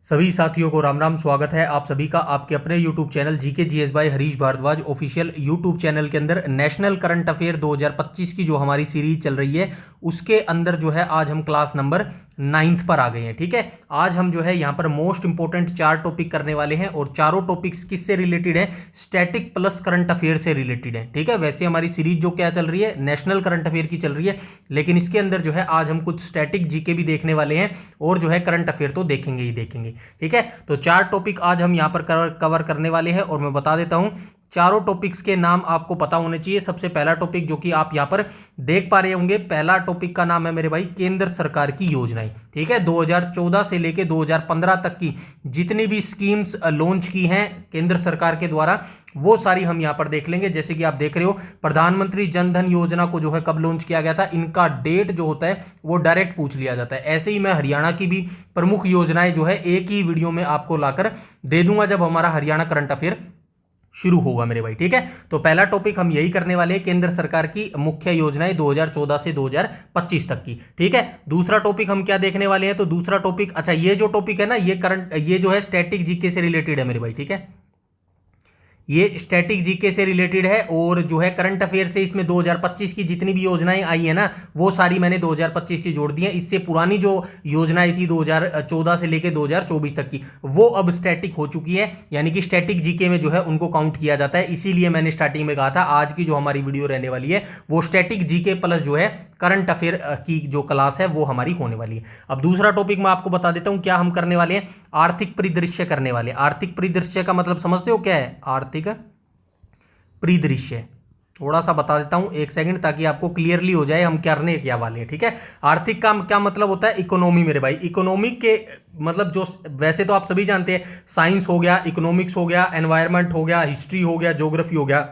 सभी साथियों को राम राम। स्वागत है आप सभी का आपके अपने YouTube channel GK GS by Harish Bhardwaj official YouTube channel के अंदर नेशनल करंट अफेयर 2025 की जो हमारी सीरीज चल रही है उसके अंदर जो है आज हम क्लास नंबर 9th पर आ गए हैं। ठीक है, आज हम जो है यहाँ पर मोस्ट इंपोर्टेंट 4 टॉपिक करने वाले हैं और चारों टॉपिक्स किससे रिलेटेड है? स्टैटिक प्लस करंट अफेयर से रिलेटेड है। ठीक है, वैसे हमारी सीरीज जो क्या चल रही है नेशनल करंट अफेयर की चल रही है, लेकिन इसके अंदर जो है आज हम कुछ स्टैटिक जीके भी देखने वाले हैं और जो है करंट अफेयर तो देखेंगे ही देखेंगे। ठीक है, तो 4 टॉपिक आज हम यहाँ पर कवर करने वाले हैं और मैं बता देता हूँ चारों टॉपिक्स के नाम आपको पता होने चाहिए। सबसे पहला टॉपिक जो कि आप यहाँ पर देख पा रहे होंगे, पहला टॉपिक का नाम है मेरे भाई केंद्र सरकार की योजनाएं। ठीक है, 2014 से लेके 2015 तक की जितनी भी स्कीम्स लॉन्च की हैं केंद्र सरकार के द्वारा वो सारी हम यहाँ पर देख लेंगे। जैसे कि आप देख रहे हो प्रधानमंत्री जन धन योजना को जो है कब लॉन्च किया गया था, इनका डेट जो होता है वो डायरेक्ट पूछ लिया जाता है। ऐसे ही मैं हरियाणा की भी प्रमुख योजनाएं जो है एक ही वीडियो में आपको लाकर दे दूंगा जब हमारा हरियाणा करंट अफेयर शुरू होगा मेरे भाई। ठीक है, तो पहला टॉपिक हम यही करने वाले हैं, केंद्र सरकार की मुख्य योजनाएं 2014 से 2025 तक की। ठीक है, दूसरा टॉपिक हम क्या देखने वाले हैं? तो दूसरा टॉपिक, अच्छा ये जो टॉपिक है ना ये जो है स्टैटिक जीके से रिलेटेड है मेरे भाई। ठीक है, ये स्टैटिक जीके से रिलेटेड है और जो है करंट अफेयर से इसमें 2025 की जितनी भी योजनाएं आई है ना वो सारी मैंने 2025 की जोड़ दी हैं। इससे पुरानी जो योजनाएं थी 2014 से लेकर 2024 तक की वो अब स्टैटिक हो चुकी है, यानी कि स्टैटिक जीके में जो है उनको काउंट किया जाता है। इसीलिए मैंने स्टार्टिंग में कहा था आज की जो हमारी वीडियो रहने वाली है वो स्टैटिक जीके प्लस जो है करंट अफेयर की जो क्लास है वो हमारी होने वाली है। अब दूसरा टॉपिक मैं आपको बता देता हूं क्या हम करने वाले हैं, आर्थिक परिदृश्य करने वाले हैं। आर्थिक परिदृश्य का मतलब समझते हो क्या है? आर्थिक परिदृश्य थोड़ा सा बता देता हूं एक सेकंड ताकि आपको क्लियरली हो जाए हम करने क्या वाले हैं। ठीक है, आर्थिक का क्या मतलब होता है? इकोनॉमी मेरे भाई। इकोनॉमी के मतलब जो वैसे तो आप सभी जानते हैं साइंस हो गया, इकोनॉमिक्स हो गया, एनवायरमेंट हो गया, हिस्ट्री हो गया, ज्योग्राफी हो गया,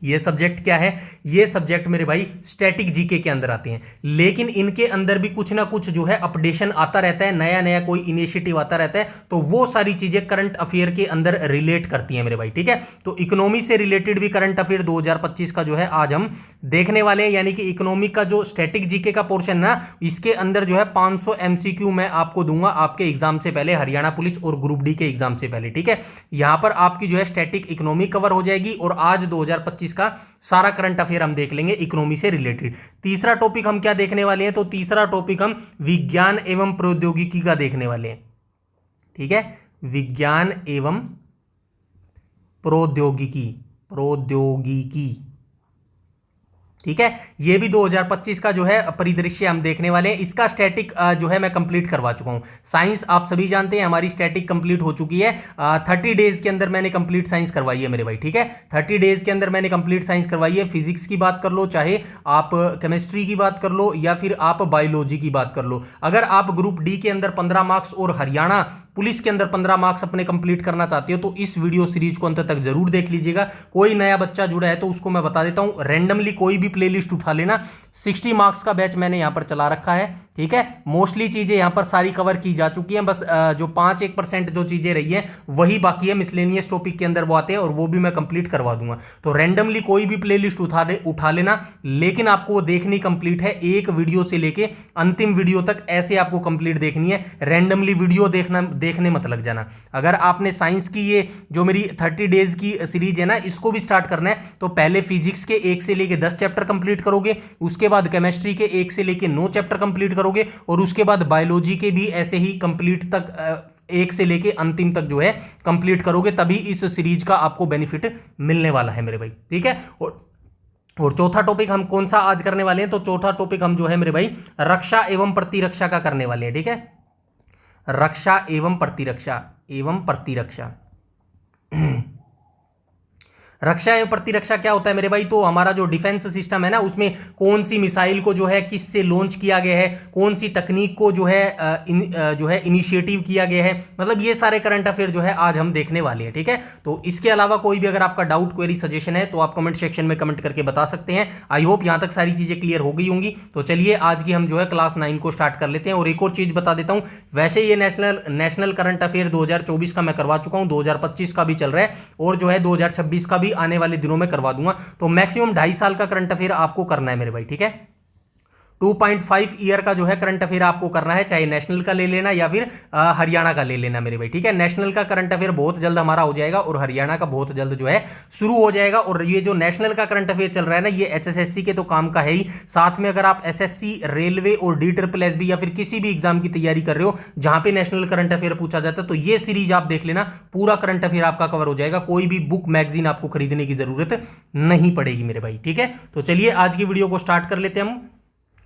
ये सब्जेक्ट क्या है? ये सब्जेक्ट मेरे भाई स्टैटिक जीके के अंदर आते हैं, लेकिन इनके अंदर भी कुछ ना कुछ जो है अपडेशन आता रहता है, नया नया कोई इनिशिएटिव आता रहता है, तो वो सारी चीजें करंट अफेयर के अंदर रिलेट करती हैं मेरे भाई। ठीक है, तो इकोनॉमी से रिलेटेड भी करंट अफेयर 2025 का जो है आज हम देखने वाले हैं, यानी कि इकोनॉमी का जो स्टैटिक जीके का पोर्शन ना इसके अंदर जो है 500 एमसीक्यू मैं आपको दूंगा आपके एग्जाम से पहले, हरियाणा पुलिस और ग्रुप डी के एग्जाम से पहले। ठीक है, यहां पर आपकी जो है स्टैटिक इकोनॉमी कवर हो जाएगी और आज 2025 का सारा करंट अफेयर हम देख लेंगे इकोनॉमी से रिलेटेड। तीसरा टॉपिक हम क्या देखने वाले हैं? तो तीसरा टॉपिक हम विज्ञान एवं प्रौद्योगिकी का देखने वाले हैं। ठीक है, विज्ञान एवं प्रौद्योगिकी प्रौद्योगिकी ठीक है, ये भी 2025 का जो है परिदृश्य हम देखने वाले हैं। इसका स्टैटिक जो है मैं कंप्लीट करवा चुका हूं। साइंस आप सभी जानते हैं हमारी स्टैटिक कंप्लीट हो चुकी है, 30 डेज के अंदर मैंने कंप्लीट साइंस करवाई है मेरे भाई। ठीक है, 30 डेज के अंदर मैंने कंप्लीट साइंस करवाई है। फिजिक्स की बात कर लो, चाहे आप केमिस्ट्री की बात कर लो या फिर आप बायोलॉजी की बात कर लो। अगर आप ग्रुप डी के अंदर 15 मार्क्स और हरियाणा पुलिस के अंदर 15 मार्क्स अपने कंप्लीट करना चाहते हो तो इस वीडियो सीरीज को अंत तक जरूर देख लीजिएगा। कोई नया बच्चा जुड़ा है तो उसको मैं बता देता हूं, रैंडमली कोई भी प्लेलिस्ट उठा लेना, 60 मार्क्स का बैच मैंने यहां पर चला रखा है। ठीक है, मोस्टली चीजें यहां पर सारी कवर की जा चुकी हैं, बस जो 5-1% जो चीजें रही हैं वही बाकी है, मिसलेनियस टॉपिक के अंदर वो आते हैं और वो भी मैं कंप्लीट करवा दूंगा। तो रैंडमली कोई भी प्लेलिस्ट उठा लेना, लेकिन आपको वो देखनी कंप्लीट है, एक वीडियो से लेके अंतिम वीडियो तक ऐसे आपको कंप्लीट देखनी है। रैंडमली वीडियो देखने मत लग जाना। अगर आपने साइंस की ये जो मेरी 30 डेज की सीरीज है ना इसको भी स्टार्ट करना है तो पहले फिजिक्स के 1 से लेके 10 चैप्टर कंप्लीट करोगे, उसके बाद केमिस्ट्री के 1 से लेके 9 चैप्टर कंप्लीट करोगे और उसके बाद बायोलॉजी के भी ऐसे ही कंप्लीट तक 1 से लेके अंतिम तक जो है कंप्लीट करोगे, तभी इस सीरीज का आपको बेनिफिट मिलने वाला है मेरे भाई। ठीक है, और चौथा टॉपिक हम कौन सा आज करने वाले हैं? तो चौथा टॉपिक हम जो है मेरे भाई रक्षा एवं प्रतिरक्षा का करने वाले हैं। ठीक है, रक्षा एवं प्रतिरक्षा रक्षा एवं प्रतिरक्षा क्या होता है मेरे भाई? तो हमारा जो डिफेंस सिस्टम है ना उसमें कौन सी मिसाइल को जो है किससे लॉन्च किया गया है, कौन सी तकनीक को जो है इनिशिएटिव किया गया है, मतलब ये सारे करंट अफेयर जो है आज हम देखने वाले हैं। ठीक है, तो इसके अलावा कोई भी अगर आपका डाउट क्वेरी सजेशन है तो आप कमेंट सेक्शन में कमेंट करके बता सकते हैं। आई होप यहां तक सारी चीजें क्लियर हो गई होंगी। तो चलिए आज की हम जो है क्लास 9 को स्टार्ट कर लेते हैं। और एक और चीज बता देता हूं, वैसे ये नेशनल करंट अफेयर 2024 का मैं करवा चुका हूं, 2025 का भी चल रहा है और जो है 2026 का भी आने वाले दिनों में करवा दूंगा। तो मैक्सिमम 2.5 साल का करंट अफेयर आपको करना है मेरे भाई। ठीक है, 2.5 ईयर का जो है करंट अफेयर आपको करना है, चाहे नेशनल का ले लेना या फिर हरियाणा का ले लेना मेरे भाई, ठीक है। नेशनल का करंट अफेयर बहुत जल्द हमारा हो जाएगा और हरियाणा का बहुत जल्द जो है शुरू हो जाएगा। और ये जो नेशनल का करंट अफेयर चल रहा है ना, ये एचएसएससी के तो काम का है ही, साथ में अगर आप एसएससी, रेलवे और DSSS या फिर किसी भी एग्जाम की तैयारी कर रहे हो जहां पे नेशनल करंट अफेयर पूछा जाता है, तो ये सीरीज आप देख लेना, पूरा करंट अफेयर आपका कवर हो जाएगा, कोई भी बुक मैगजीन आपको खरीदने की जरूरत नहीं पड़ेगी मेरे भाई, ठीक है। तो चलिए आज की वीडियो को स्टार्ट कर लेते हैं हम।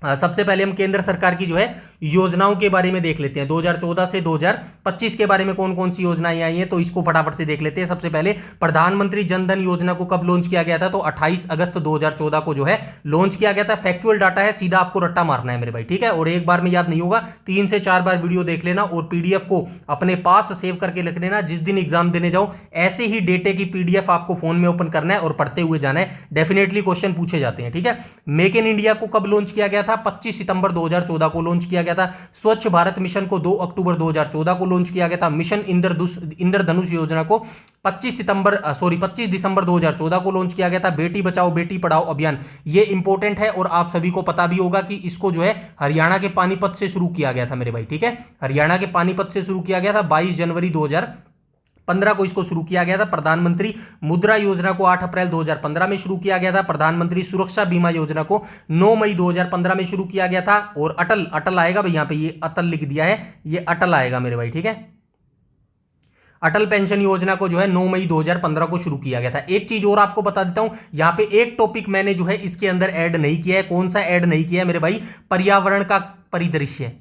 सबसे पहले हम केंद्र सरकार की जो है योजनाओं के बारे में देख लेते हैं, 2014 से 2025 के बारे में कौन कौन सी योजनाएं आई हैं, तो इसको फटाफट से देख लेते हैं। सबसे पहले प्रधानमंत्री जन धन योजना को कब लॉन्च किया गया था, तो 28 अगस्त 2014 को जो है लॉन्च किया गया था। फैक्चुअल डाटा है, सीधा आपको रट्टा मारना है मेरे भाई, ठीक है। और एक बार में याद नहीं होगा, 3 से 4 बार वीडियो देख लेना और पीडीएफ को अपने पास सेव करके लिख लेना। जिस दिन एग्जाम देने जाओ ऐसे ही डेटे की पीडीएफ आपको फोन में ओपन करना है और पढ़ते हुए जाना है, डेफिनेटली क्वेश्चन पूछे जाते हैं, ठीक है। मेक इन इंडिया को कब लॉन्च किया गया था, 25 सितंबर 2014 को लॉन्च किया गया था। स्वच्छ भारत मिशन को 2 अक्टूबर 2014 को लॉन्च किया गया था। मिशन इंद्रधनुष योजना को 25 दिसंबर 2014 को लॉन्च किया गया था। बेटी बचाओ बेटी पढ़ाओ अभियान, ये इंपॉर्टेंट है और आप सभी को पता भी होगा कि इसको जो है हरियाणा के पानीपत से शुरू किया गया था मेरे भाई, ठीक है। हरियाणा के पानीपत से शुरू किया गया था, 22 जनवरी 2015 को इसको शुरू किया गया था। प्रधानमंत्री मुद्रा योजना को 8 अप्रैल 2015 में शुरू किया गया था। प्रधानमंत्री सुरक्षा बीमा योजना को 9 मई 2015 में शुरू किया गया था। और अटल आएगा भाई, यहां पे ये अटल लिख दिया है, ये अटल आएगा मेरे भाई, ठीक है। अटल पेंशन योजना को जो है 9 मई 2015 को शुरू किया गया था। एक चीज और आपको बता देता हूं, यहां पे एक टॉपिक मैंने जो है इसके अंदर ऐड नहीं किया है। कौन सा ऐड नहीं किया है मेरे भाई, पर्यावरण का परिदृश्य,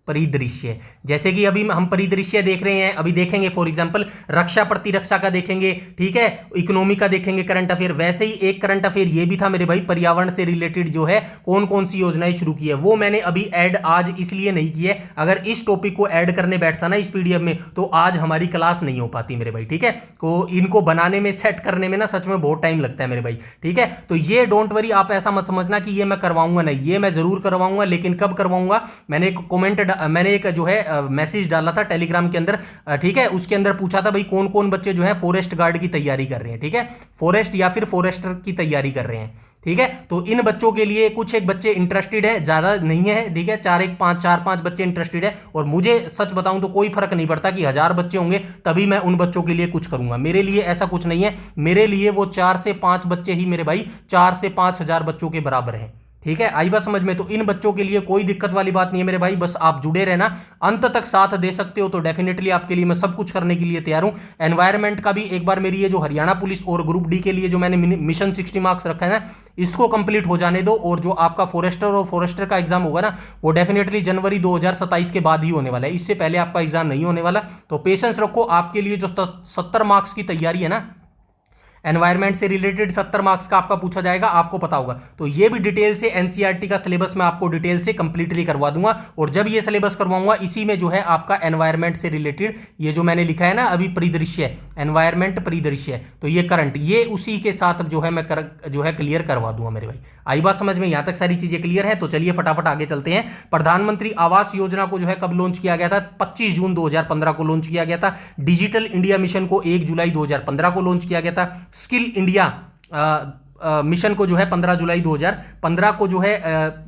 परिदृश्य। जैसे कि अभी हम परिदृश्य देख रहे हैं, अभी देखेंगे फॉर एग्जांपल रक्षा प्रतिरक्षा का देखेंगे, ठीक है, इकोनॉमी का देखेंगे करंट अफेयर। वैसे ही एक करंट अफेयर ये भी था मेरे भाई, पर्यावरण से रिलेटेड जो है कौन कौन सी योजनाएं शुरू की है, वो मैंने अभी ऐड आज इसलिए नहीं की है। अगर इस टॉपिक को ऐड करने बैठता ना इस पीडीएफ में तो आज हमारी क्लास नहीं हो पाती मेरे भाई, ठीक है। तो इनको बनाने में, सेट करने में ना सच में बहुत टाइम लगता है मेरे भाई, ठीक है। तो ये डोंट वरी, आप ऐसा मत समझना कि ये मैं करवाऊंगा नहीं, ये मैं जरूर करवाऊंगा, लेकिन कब करवाऊंगा। मैंने एक जो है मैसेज डाला था टेलीग्राम के अंदर, ठीक है, उसके अंदर पूछा था भाई कौन कौन बच्चे जो है फॉरेस्ट गार्ड की तैयारी कर रहे हैं, ठीक है, फॉरेस्ट या फिर फॉरेस्टर की तैयारी कर रहे हैं, ठीक है। तो इन बच्चों के लिए कुछ एक बच्चे इंटरेस्टेड है, ज्यादा नहीं है, ठीक है, 4-5 बच्चे इंटरेस्टेड है। और मुझे सच बताऊं तो कोई फर्क नहीं पड़ता कि 1000 बच्चे होंगे तभी मैं उन बच्चों के लिए कुछ करूंगा, मेरे लिए ऐसा कुछ नहीं है। मेरे लिए वो 4 से 5 बच्चे ही मेरे भाई 4 से 5,000 बच्चों के बराबर है, ठीक है। आई बात समझ में, तो इन बच्चों के लिए कोई दिक्कत वाली बात नहीं है मेरे भाई, बस आप जुड़े रहना, अंत तक साथ दे सकते हो तो डेफिनेटली आपके लिए मैं सब कुछ करने के लिए तैयार हूं। एनवायरमेंट का भी एक बार मेरी ये जो हरियाणा पुलिस और ग्रुप डी के लिए जो मैंने मिशन 60 मार्क्स रखा है ना, इसको कंप्लीट हो जाने दो। और जो आपका फॉरेस्टर का एग्जाम होगा ना, वो डेफिनेटली जनवरी 2027 के बाद ही होने वाला है, इससे पहले आपका एग्जाम नहीं होने वाला। तो पेशेंस रखो, आपके लिए जो 70 मार्क्स की तैयारी है ना, एनवायरमेंट से रिलेटेड 70 मार्क्स का आपका पूछा जाएगा, आपको पता होगा। तो ये भी डिटेल से एनसीईआरटी का सिलेबस मैं आपको डिटेल से कंप्लीटली करवा दूंगा। और जब ये सिलेबस करवाऊंगा, इसी में जो है आपका एनवायरमेंट से रिलेटेड ये जो मैंने लिखा है ना अभी, परिदृश्य, एनवायरमेंट परिदृश्य, तो ये करंट, ये उसी के साथ जो है मैं जो है क्लियर करवा दूंगा मेरे भाई। आई बात समझ में, यहां तक सारी चीजें क्लियर है। तो चलिए फटाफट आगे चलते हैं। प्रधानमंत्री आवास योजना को जो है कब लॉन्च किया गया था, 25 जून 2015 को लॉन्च किया गया था। डिजिटल इंडिया मिशन को 1 जुलाई 2015 को लॉन्च किया गया था। स्किल इंडिया मिशन को जो है 15 जुलाई 2015 को जो है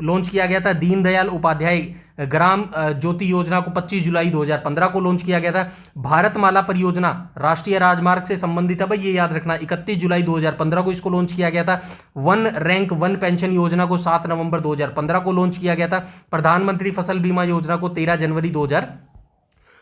लॉन्च किया गया था। दीनदयाल उपाध्याय ग्राम ज्योति योजना को 25 जुलाई 2015 को लॉन्च किया गया था। भारतमाला परियोजना राष्ट्रीय राजमार्ग से संबंधित है भाई, ये याद रखना, 31 जुलाई 2015 को इसको लॉन्च किया गया था। वन रैंक वन पेंशन योजना को 7 नवंबर 2015 को लॉन्च किया गया था। प्रधानमंत्री फसल बीमा योजना को 13 जनवरी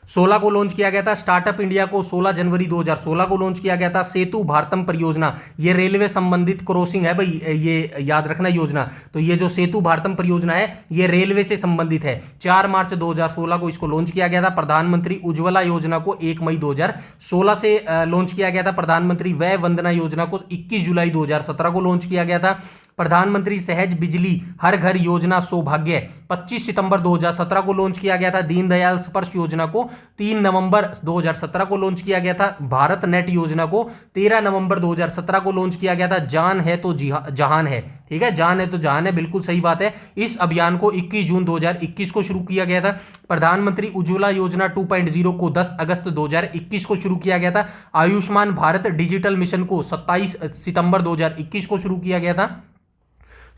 2016 को लॉन्च किया गया था। स्टार्टअप इंडिया को 16 जनवरी 2016 को लॉन्च किया गया था। सेतु भारतम परियोजना, ये रेलवे संबंधित क्रॉसिंग है भाई, ये याद रखना योजना। तो ये जो सेतु भारतम परियोजना है ये रेलवे से संबंधित है। 4 मार्च 2016 को इसको लॉन्च किया गया था। प्रधानमंत्री उज्ज्वला योजना को 1 मई 2016 से लॉन्च किया गया था। प्रधानमंत्री वय वंदना योजना को 21 जुलाई 2017 को लॉन्च किया गया था। प्रधानमंत्री सहज बिजली हर घर योजना सौभाग्य 25 सितंबर 2017 को लॉन्च किया गया था। दीनदयाल स्पर्श योजना को 3 नवंबर 2017 को लॉन्च किया गया था। भारत नेट योजना को 13 नवंबर 2017 को लॉन्च किया गया था। जान है तो जहान है, ठीक है, जान है तो जहान है, बिल्कुल सही बात है। इस अभियान को 21 जून 2021 को शुरू किया गया था। प्रधानमंत्री उज्ज्वला योजना 2.0 को 10 अगस्त 2021 को शुरू किया गया था। आयुष्मान भारत डिजिटल मिशन को 27 सितंबर 2021 को शुरू किया गया था।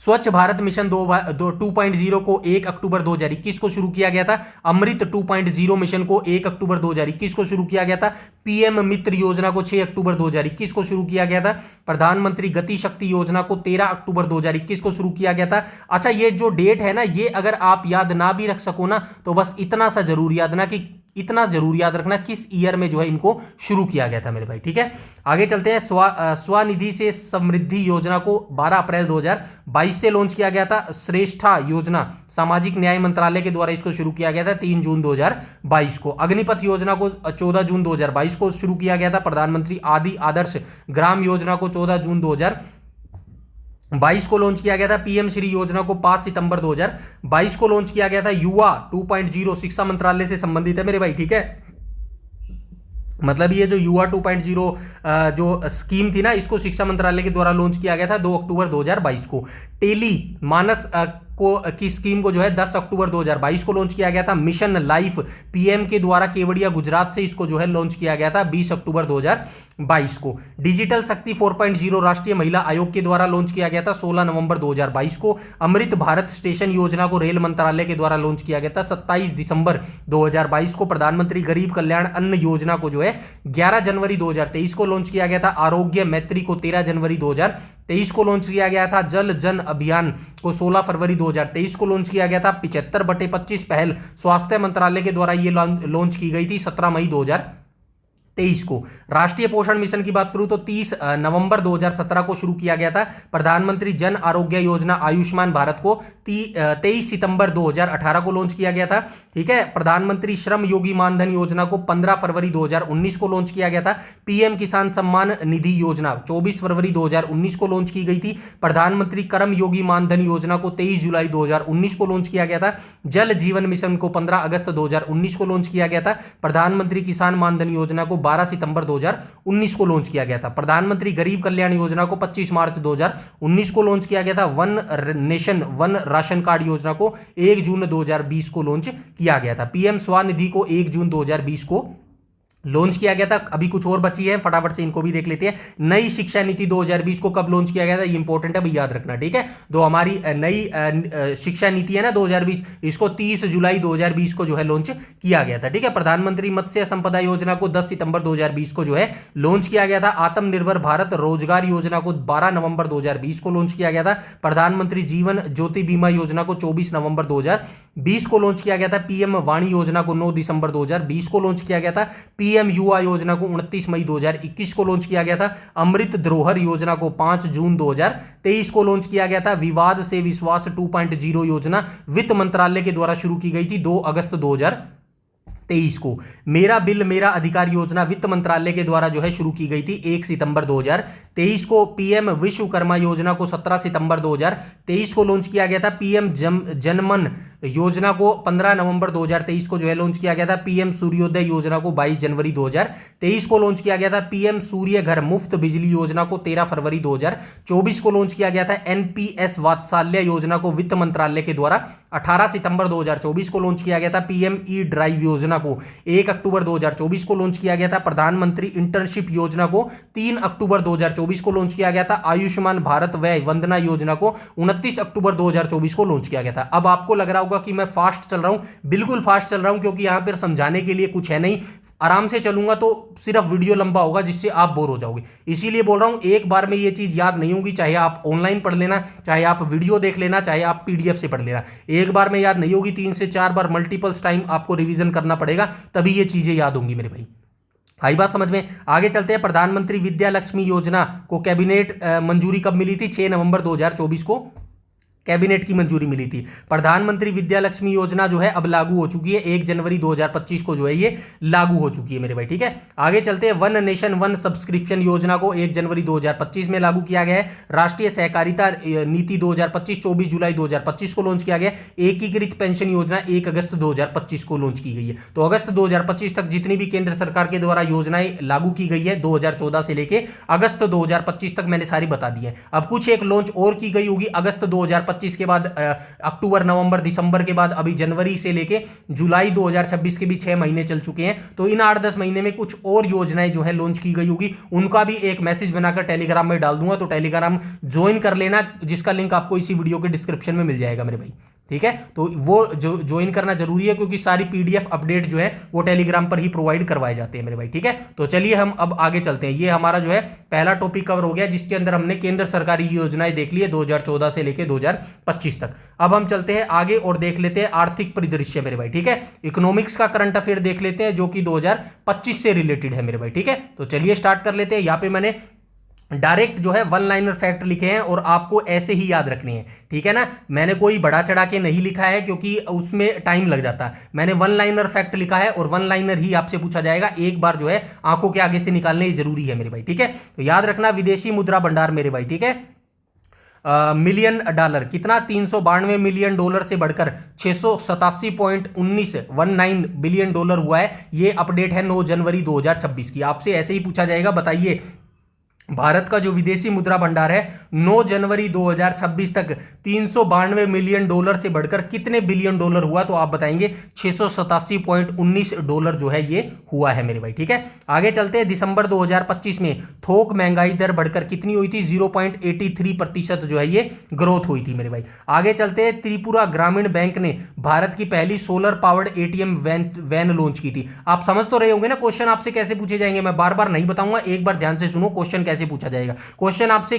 स्वच्छ भारत मिशन 2.0 को 1 अक्टूबर 2021 को शुरू किया गया था। अमृत 2.0 मिशन को 1 अक्टूबर 2021 को शुरू किया गया था। पीएम मित्र योजना को 6 अक्टूबर 2021 को शुरू किया गया था। प्रधानमंत्री गति शक्ति योजना को 13 अक्टूबर 2021 को शुरू किया गया था। अच्छा, ये जो डेट है ना, ये अगर आप याद ना भी रख सको ना, तो बस इतना सा जरूर याद ना कि इतना जरूर याद रखना किस ईयर में जो है इनको शुरू किया गया था मेरे भाई, ठीक है। आगे चलते हैं। स्वनिधि से समृद्धि योजना को 12 अप्रैल 2022 से लॉन्च किया गया था। श्रेष्ठा योजना सामाजिक न्याय मंत्रालय के द्वारा इसको शुरू किया गया था 3 जून 2022 को। अग्निपथ योजना को 14 जून 2022 को शुरू किया गया था। प्रधानमंत्री आदि आदर्श ग्राम योजना को 14 जून 2022 को लॉन्च किया गया था। पीएम श्री योजना को 5 सितंबर 2022 को लॉन्च किया गया था। युवा 2.0 शिक्षा मंत्रालय से संबंधित है मेरे भाई, ठीक है। मतलब ये जो युवा 2.0 जो स्कीम थी ना, इसको शिक्षा मंत्रालय के द्वारा लॉन्च किया गया था 2 अक्टूबर 2022 को। टेली मानस की स्कीम को जो है 10 अक्टूबर 2022 को लॉन्च किया गया था। मिशन लाइफ पीएम के द्वारा केवड़िया गुजरात से इसको जो है लॉन्च किया गया था 20 अक्टूबर 2022 को। डिजिटल शक्ति 4.0 राष्ट्रीय महिला आयोग के द्वारा लॉन्च किया गया था 16 नवंबर 2022 को। अमृत भारत स्टेशन योजना को रेल मंत्रालय के द्वारा लॉन्च किया गया था 27 दिसंबर 2022 को। प्रधानमंत्री गरीब कल्याण अन्न योजना को जो है 11 जनवरी 2023 को लॉन्च किया गया था। आरोग्य मैत्री को 13 जनवरी 2023 को लॉन्च किया गया था। जल जन अभियान को 16 फरवरी 2023 को लॉन्च किया गया था। 75/25 पहल स्वास्थ्य मंत्रालय के द्वारा ये लॉन्च की गई थी 17 मई 2023 को। राष्ट्रीय पोषण मिशन की बात करूं तो 30 नवंबर 2017 को शुरू किया गया था। प्रधानमंत्री जन आरोग्य योजना आयुष्मान भारत को 23 सितंबर 2018 को लॉन्च किया गया था, ठीक है। प्रधानमंत्री श्रम योगी मानधन योजना को 15 फरवरी 2019 को लॉन्च किया गया था। पीएम किसान सम्मान निधि योजना 24 फरवरी 2019 को लॉन्च की गई थी। प्रधानमंत्री कर्म योगी मानधन योजना को 23 जुलाई 2019 को लॉन्च किया गया था। जल जीवन मिशन को 15 अगस्त 2019 को लॉन्च किया गया था। प्रधानमंत्री किसान मानधन योजना को 12 सितंबर 2019 को लॉन्च किया गया था। प्रधानमंत्री गरीब कल्याण योजना को 25 मार्च 2019 को लॉन्च किया गया था। One nation one ration card योजना को 1 जून 2020 को लॉन्च किया गया था। पीएम स्वनिधि को 1 जून 2020 को लॉन्च किया गया था। अभी कुछ और बची है, फटाफट से इनको भी देख लेते हैं। नई शिक्षा नीति 2020 को कब लॉन्च किया गया था, ये इंपॉर्टेंट है भाई, याद रखना, ठीक है। तो हमारी नई शिक्षा नीति है ना 2020, इसको 30 जुलाई 2020 को जो है लॉन्च किया गया था, ठीक है। प्रधानमंत्री मत्स्य संपदा योजना को 10 सितंबर 2020 को जो है लॉन्च किया गया था। आत्मनिर्भर भारत रोजगार योजना को 12 नवंबर 2020 को लॉन्च किया गया था। प्रधानमंत्री जीवन ज्योति बीमा योजना को 24 नवंबर 2020 को लॉन्च किया गया था। पीएम वाणी योजना को 9 दिसंबर 2020 को लॉन्च किया गया था। पीएम युवा योजना को 29 मई 2021 को लॉन्च किया गया था। अमृत धरोहर योजना को 5 जून 2023 को लॉन्च किया गया था। विवाद से विश्वास 2.0 योजना वित्त मंत्रालय के द्वारा शुरू की गई थी 2 अगस्त 2023 को। मेरा बिल मेरा अधिकार योजना वित्त मंत्रालय के द्वारा जो है शुरू की गई थी 1 सितंबर 2023 को। पीएम विश्वकर्मा योजना को 17 सितंबर 2023 को लॉन्च किया गया था। पीएम जनमन योजना को 15 नवंबर 2023 को जो है लॉन्च किया गया था। पीएम सूर्योदय योजना को 22 जनवरी 2023 को लॉन्च किया गया था। पीएम सूर्य घर मुफ्त बिजली योजना को 13 फरवरी 2024 को लॉन्च किया गया था। एनपीएस वात्सल्य योजना को वित्त मंत्रालय के द्वारा 18 सितंबर 2024 को लॉन्च किया गया था। पीएम ई ड्राइव योजना को 1 अक्टूबर 2024 को लॉन्च किया गया था। प्रधानमंत्री इंटर्नशिप योजना को 3 अक्टूबर 2024 को लॉन्च किया गया था। आयुष्मान भारत व्यय वंदना योजना को 29 अक्टूबर 2024 को लॉन्च किया गया था। अब आपको लग रहा होगा कि मैं फास्ट चल रहा हूं, बिल्कुल फास्ट चल रहा हूं, क्योंकि यहां पर समझाने के लिए कुछ है नहीं। आराम से चलूंगा तो सिर्फ वीडियो लंबा होगा, जिससे आप बोर हो जाओगे। इसीलिए बोल रहा हूं, एक बार में ये चीज याद नहीं होगी, चाहे आप ऑनलाइन पढ़ लेना, चाहे आप वीडियो देख लेना, चाहे आप पीडीएफ से पढ़ लेना। एक बार में याद नहीं होगी, 3 से 4 बार मल्टीपल्स टाइम आपको रिवीजन करना पड़ेगा, तभी ये चीजें याद होंगी मेरे भाई। आई बात समझ में? आगे चलते हैं। प्रधानमंत्री विद्या लक्ष्मी योजना को कैबिनेट मंजूरी कब मिली थी? 6 नवंबर 2024 को कैबिनेट की मंजूरी मिली थी। प्रधानमंत्री विद्या लक्ष्मी योजना जो है अब लागू हो चुकी है, 1 जनवरी 2025 को जो है ये लागू हो चुकी है मेरे भाई, ठीक है। आगे चलते हैं, वन नेशन वन सब्सक्रिप्शन योजना को 1 जनवरी 2025 में लागू किया गया है। राष्ट्रीय सहकारिता नीति 2025 24 जुलाई 2025 को लॉन्च किया गया। एकीकृत पेंशन योजना 1 अगस्त 2025 को लॉन्च की गई है। तो अगस्त 2025 तक जितनी भी केंद्र सरकार के द्वारा योजनाएं लागू की गई है 2014 से लेके अगस्त 2025 तक मैंने सारी बता दी है। अब कुछ एक लॉन्च और की गई होगी अगस्त 2025 के बाद, अक्टूबर नवंबर दिसंबर के बाद, अभी जनवरी से लेके जुलाई 2026 के भी 6 महीने चल चुके हैं। तो इन 8-10 महीने में कुछ और योजनाएं जो है लॉन्च की गई होगी, उनका भी एक मैसेज बनाकर टेलीग्राम में डाल दूंगा। तो टेलीग्राम ज्वाइन कर लेना, जिसका लिंक आपको इसी वीडियो के डिस्क्रिप्शन में मिल जाएगा मेरे भाई, ठीक है। तो वो जो ज्वाइन करना जरूरी है, क्योंकि सारी पीडीएफ अपडेट जो है वो टेलीग्राम पर ही प्रोवाइड करवाए जाते हैं मेरे भाई, ठीक है। तो चलिए हम अब आगे चलते हैं। ये हमारा जो है पहला टॉपिक कवर हो गया, जिसके अंदर हमने केंद्र सरकारी योजनाएं देख ली है 2014 से लेकर 2025 तक। अब हम चलते हैं आगे और देख लेते हैं आर्थिक परिदृश्य मेरे भाई, ठीक है। इकोनॉमिक्स का करंट अफेयर देख लेते हैं, जो कि 2025 से रिलेटेड है मेरे भाई, ठीक है। तो चलिए स्टार्ट कर लेते हैं। यहाँ पे मैंने डायरेक्ट जो है वन लाइनर फैक्ट लिखे हैं और आपको ऐसे ही याद रखने हैं, ठीक है ना। मैंने कोई बढ़ा चढ़ा के नहीं लिखा है, क्योंकि उसमें टाइम लग जाता है। मैंने वन लाइनर फैक्ट लिखा है और वन लाइनर ही आपसे पूछा जाएगा, एक बार जो है आंखों के आगे से निकालने जरूरी है मेरे भाई, ठीक है। तो याद रखना, विदेशी मुद्रा भंडार मेरे भाई, ठीक है। मिलियन डॉलर कितना, 392 मिलियन डॉलर से बढ़कर 687.19 बिलियन डॉलर हुआ है। ये अपडेट है 9 जनवरी 2026 की। आपसे ऐसे ही पूछा जाएगा, बताइए भारत का जो विदेशी मुद्रा भंडार है 9 जनवरी 2026 तक 392 मिलियन डॉलर से बढ़कर कितने बिलियन डॉलर हुआ, तो आप बताएंगे 687.19 डॉलर जो है ये हुआ है मेरे भाई, ठीक है। आगे चलते हैं, दिसंबर 2025 में थोक महंगाई दर बढ़कर कितनी हुई थी, 0.83% जो है ये ग्रोथ हुई थी मेरे भाई। आगे चलते हैं, त्रिपुरा ग्रामीण बैंक ने भारत की पहली solar powered ATM van launch की थी। आप समझ तो रहे होंगे ना क्वेश्चन आपसे कैसे पूछे जाएंगे, मैं बार बार नहीं बताऊंगा, एक बार ध्यान से सुनो क्वेश्चन कैसे पूछा जाएगा। क्वेश्चन आपसे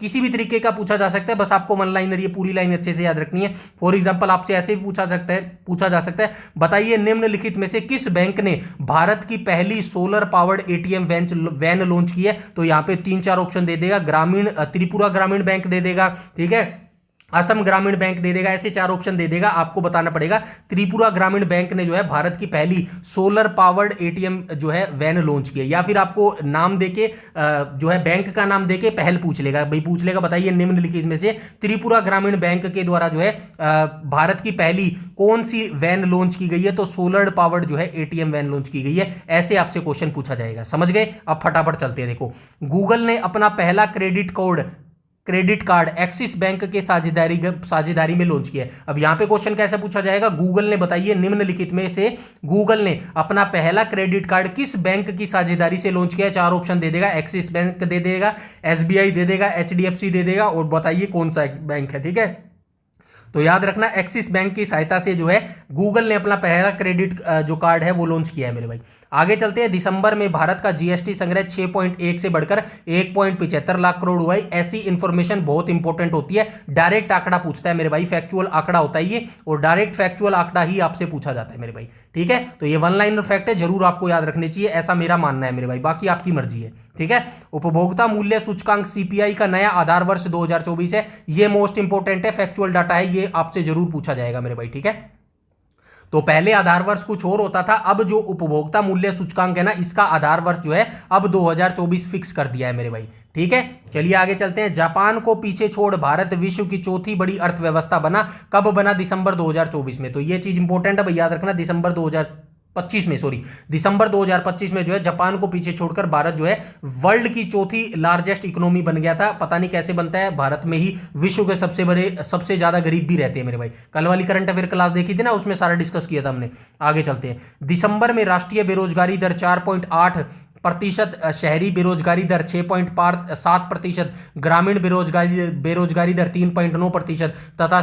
किसी भी तरीके का पूछा जा सकता है, बस आपको वन लाइनर ये पूरी लाइन अच्छे से याद रखनी है। फॉर एग्जांपल आपसे ऐसे भी पूछा जा सकता है, बताइए निम्नलिखित में से किस बैंक ने भारत की पहली solar powered ATM van launch की है। तो यहां पे 3-4 ऑप्शन दे देगा, त्रिपुरा ग्रामीण बैंक दे देगा, ठीक है, असम ग्रामीण बैंक दे देगा, ऐसे 4 ऑप्शन दे देगा। आपको बताना पड़ेगा त्रिपुरा ग्रामीण बैंक ने जो है भारत की पहली सोलर पावर्ड एटीएम जो है वैन लॉन्च की है। या फिर आपको नाम देके जो है बैंक का नाम देके पहल पूछ लेगा, भाई पूछ लेगा बताइए निम्नलिखित में से त्रिपुरा ग्रामीण बैंक के द्वारा जो है भारत की पहली कौन सी वैन लॉन्च की गई है, तो सोलर पावर्ड जो है एटीएम वैन लॉन्च की गई है। ऐसे आपसे क्वेश्चन पूछा जाएगा, समझ गए। अब फटाफट चलते हैं, देखो गूगल ने अपना पहला क्रेडिट कार्ड एक्सिस बैंक के साझेदारी में लॉन्च किया है। अब यहां पे क्वेश्चन कैसे पूछा जाएगा, गूगल ने बताइए निम्नलिखित में से गूगल ने अपना पहला क्रेडिट कार्ड किस बैंक की साझेदारी से लॉन्च किया है। 4 ऑप्शन दे देगा, एक्सिस बैंक दे देगा, एसबीआई दे देगा, एचडीएफसी दे देगा, और बताइए कौन सा बैंक है, ठीक है। तो याद रखना, एक्सिस बैंक की सहायता से जो है गूगल ने अपना पहला क्रेडिट जो कार्ड है वो लॉन्च किया है मेरे भाई। आगे चलते हैं, दिसंबर में भारत का जीएसटी संग्रह 6.1 से बढ़कर 1.75 लाख करोड़ हुआ है। ऐसी इंफॉर्मेशन बहुत इंपॉर्टेंट होती है, डायरेक्ट आंकड़ा पूछता है मेरे भाई, फैक्चुअल आंकड़ा होता है ये, और डायरेक्ट फैक्चुअल आंकड़ा ही आपसे पूछा जाता है मेरे भाई, ठीक है। तो ये वन लाइनर फैक्ट है, जरूर आपको याद रखने चाहिए, ऐसा मेरा मानना है मेरे भाई, बाकी आपकी मर्जी है, ठीक है। उपभोक्ता मूल्य सूचकांक सीपीआई का नया आधार वर्ष 2024 है। ये मोस्ट इंपॉर्टेंट है, फैक्चुअल डाटा है, ये आपसे जरूर पूछा जाएगा मेरे भाई, ठीक है। तो पहले आधार वर्ष कुछ और होता था, अब जो उपभोक्ता मूल्य सूचकांक है ना, इसका आधार वर्ष जो है अब 2024 फिक्स कर दिया है मेरे भाई, ठीक है। चलिए आगे चलते हैं, जापान को पीछे छोड़ भारत विश्व की चौथी बड़ी अर्थव्यवस्था बना, कब बना, दिसंबर 2024 में। तो ये चीज इंपॉर्टेंट है भाई, याद रखना, दिसंबर 2025 में जो है जापान को पीछे छोड़कर भारत जो है वर्ल्ड की चौथी लार्जेस्ट इकोनॉमी बन गया था। पता नहीं कैसे बनता है, भारत में ही विश्व के सबसे ज्यादा गरीब भी रहते हैं मेरे भाई। कल वाली करंट अफेयर क्लास देखी थी ना, उसमें सारा डिस्कस किया था हमने। आगे चलते हैं, दिसंबर में राष्ट्रीय बेरोजगारी दर 4.8%, शहरी बेरोजगारी दर 6.7%, ग्रामीण बेरोजगारी दर 3.9% तथा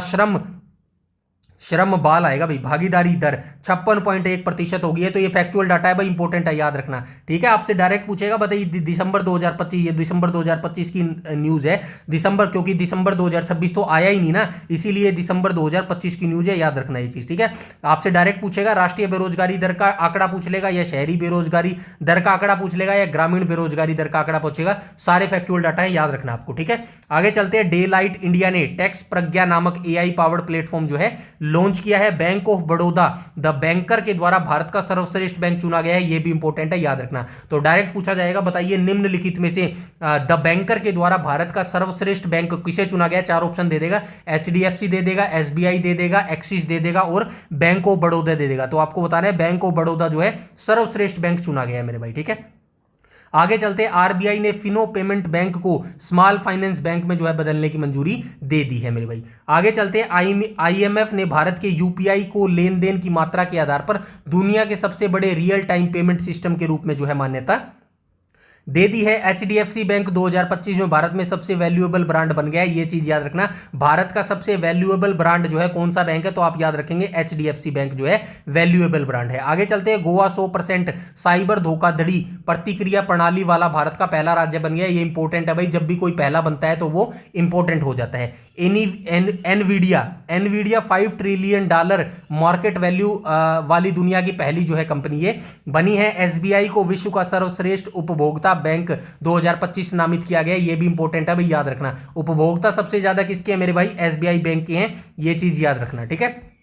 श्रम बाल आएगा भाई। भागीदारी दर 56.1% हो गई है। तो ये फैक्चुअल डाटा है भाई, इंपॉर्टेंट है, याद रखना। ठीक है, आपसे डायरेक्ट पूछेगा, बताइए दिसंबर 2025, ये दिसंबर 2025 की न्यूज़ है। दिसंबर, क्योंकि दिसंबर 2026 तो आया ही नहीं ना, इसीलिए दिसंबर 2025 की न्यूज़ है, याद रखना ये चीज़। ठीक है, आपसे डायरेक्ट पूछेगा राष्ट्रीय बेरोजगारी दर का आंकड़ा पूछ लेगा, या शहरी बेरोजगारी दर का आंकड़ा पूछ लेगा, या ग्रामीण बेरोजगारी दर का आंकड़ा पूछेगा। सारे फैक्चुअल डाटा है, याद रखना आपको। ठीक है, आगे चलते हैं। डे लाइट इंडिया ने टैक्स प्रज्ञा नामक एआई पावर्ड प्लेटफॉर्म जो है लॉन्च किया है। Bank of Baroda the banker के द्वारा भारत का सर्वश्रेष्ठ बैंक चुना गया है, यह भी इंपॉर्टेंट है, याद रखना। तो डायरेक्ट पूछा जाएगा, बताइए निम्नलिखित में से द बैंकर के द्वारा भारत का सर्वश्रेष्ठ बैंक किसे चुना गया। चार ऑप्शन दे देगा, एचडीएफसी दे देगा, एसबीआई दे देगा, एक्सिस दे देगा और बैंक ऑफ बड़ौदा दे देगा। तो आपको बताना है बैंक ऑफ बड़ौदा जो है सर्वश्रेष्ठ बैंक चुना गया है मेरे भाई। ठीक है, आगे चलते हैं। आरबीआई ने फिनो पेमेंट बैंक को स्मॉल फाइनेंस बैंक में जो है बदलने की मंजूरी दे दी है मेरे भाई। आगे चलते हैं। आईएमएफ ने भारत के यूपीआई को लेन देन की मात्रा के आधार पर दुनिया के सबसे बड़े रियल टाइम पेमेंट सिस्टम के रूप में जो है मान्यता दे दी है। एचडीएफसी बैंक 2025 में भारत में सबसे वैल्यूएबल ब्रांड बन गया है, ये चीज याद रखना। भारत का सबसे वैल्यूएबल ब्रांड जो है कौन सा बैंक है, तो आप याद रखेंगे एचडीएफसी बैंक जो है वैल्यूएबल ब्रांड है। आगे चलते हैं। गोवा 100% साइबर धोखाधड़ी प्रतिक्रिया प्रणाली वाला भारत का पहला राज्य बन गया। ये इंपॉर्टेंट है भाई, जब भी कोई पहला बनता है तो वो इंपॉर्टेंट हो जाता है। Nvidia 5 trillion dollar market value वाली दुनिया की पहली जो है कंपनी ये बनी है। एसबीआई को विश्व का सर्वश्रेष्ठ उपभोक्ता बैंक 2025 नामित किया गया, ये भी इंपॉर्टेंट है भाई, याद रखना। उपभोक्ता सबसे ज्यादा किसके हैं मेरे भाई, एसबीआई बैंक के हैं, ये चीज याद रखना। ठीक है,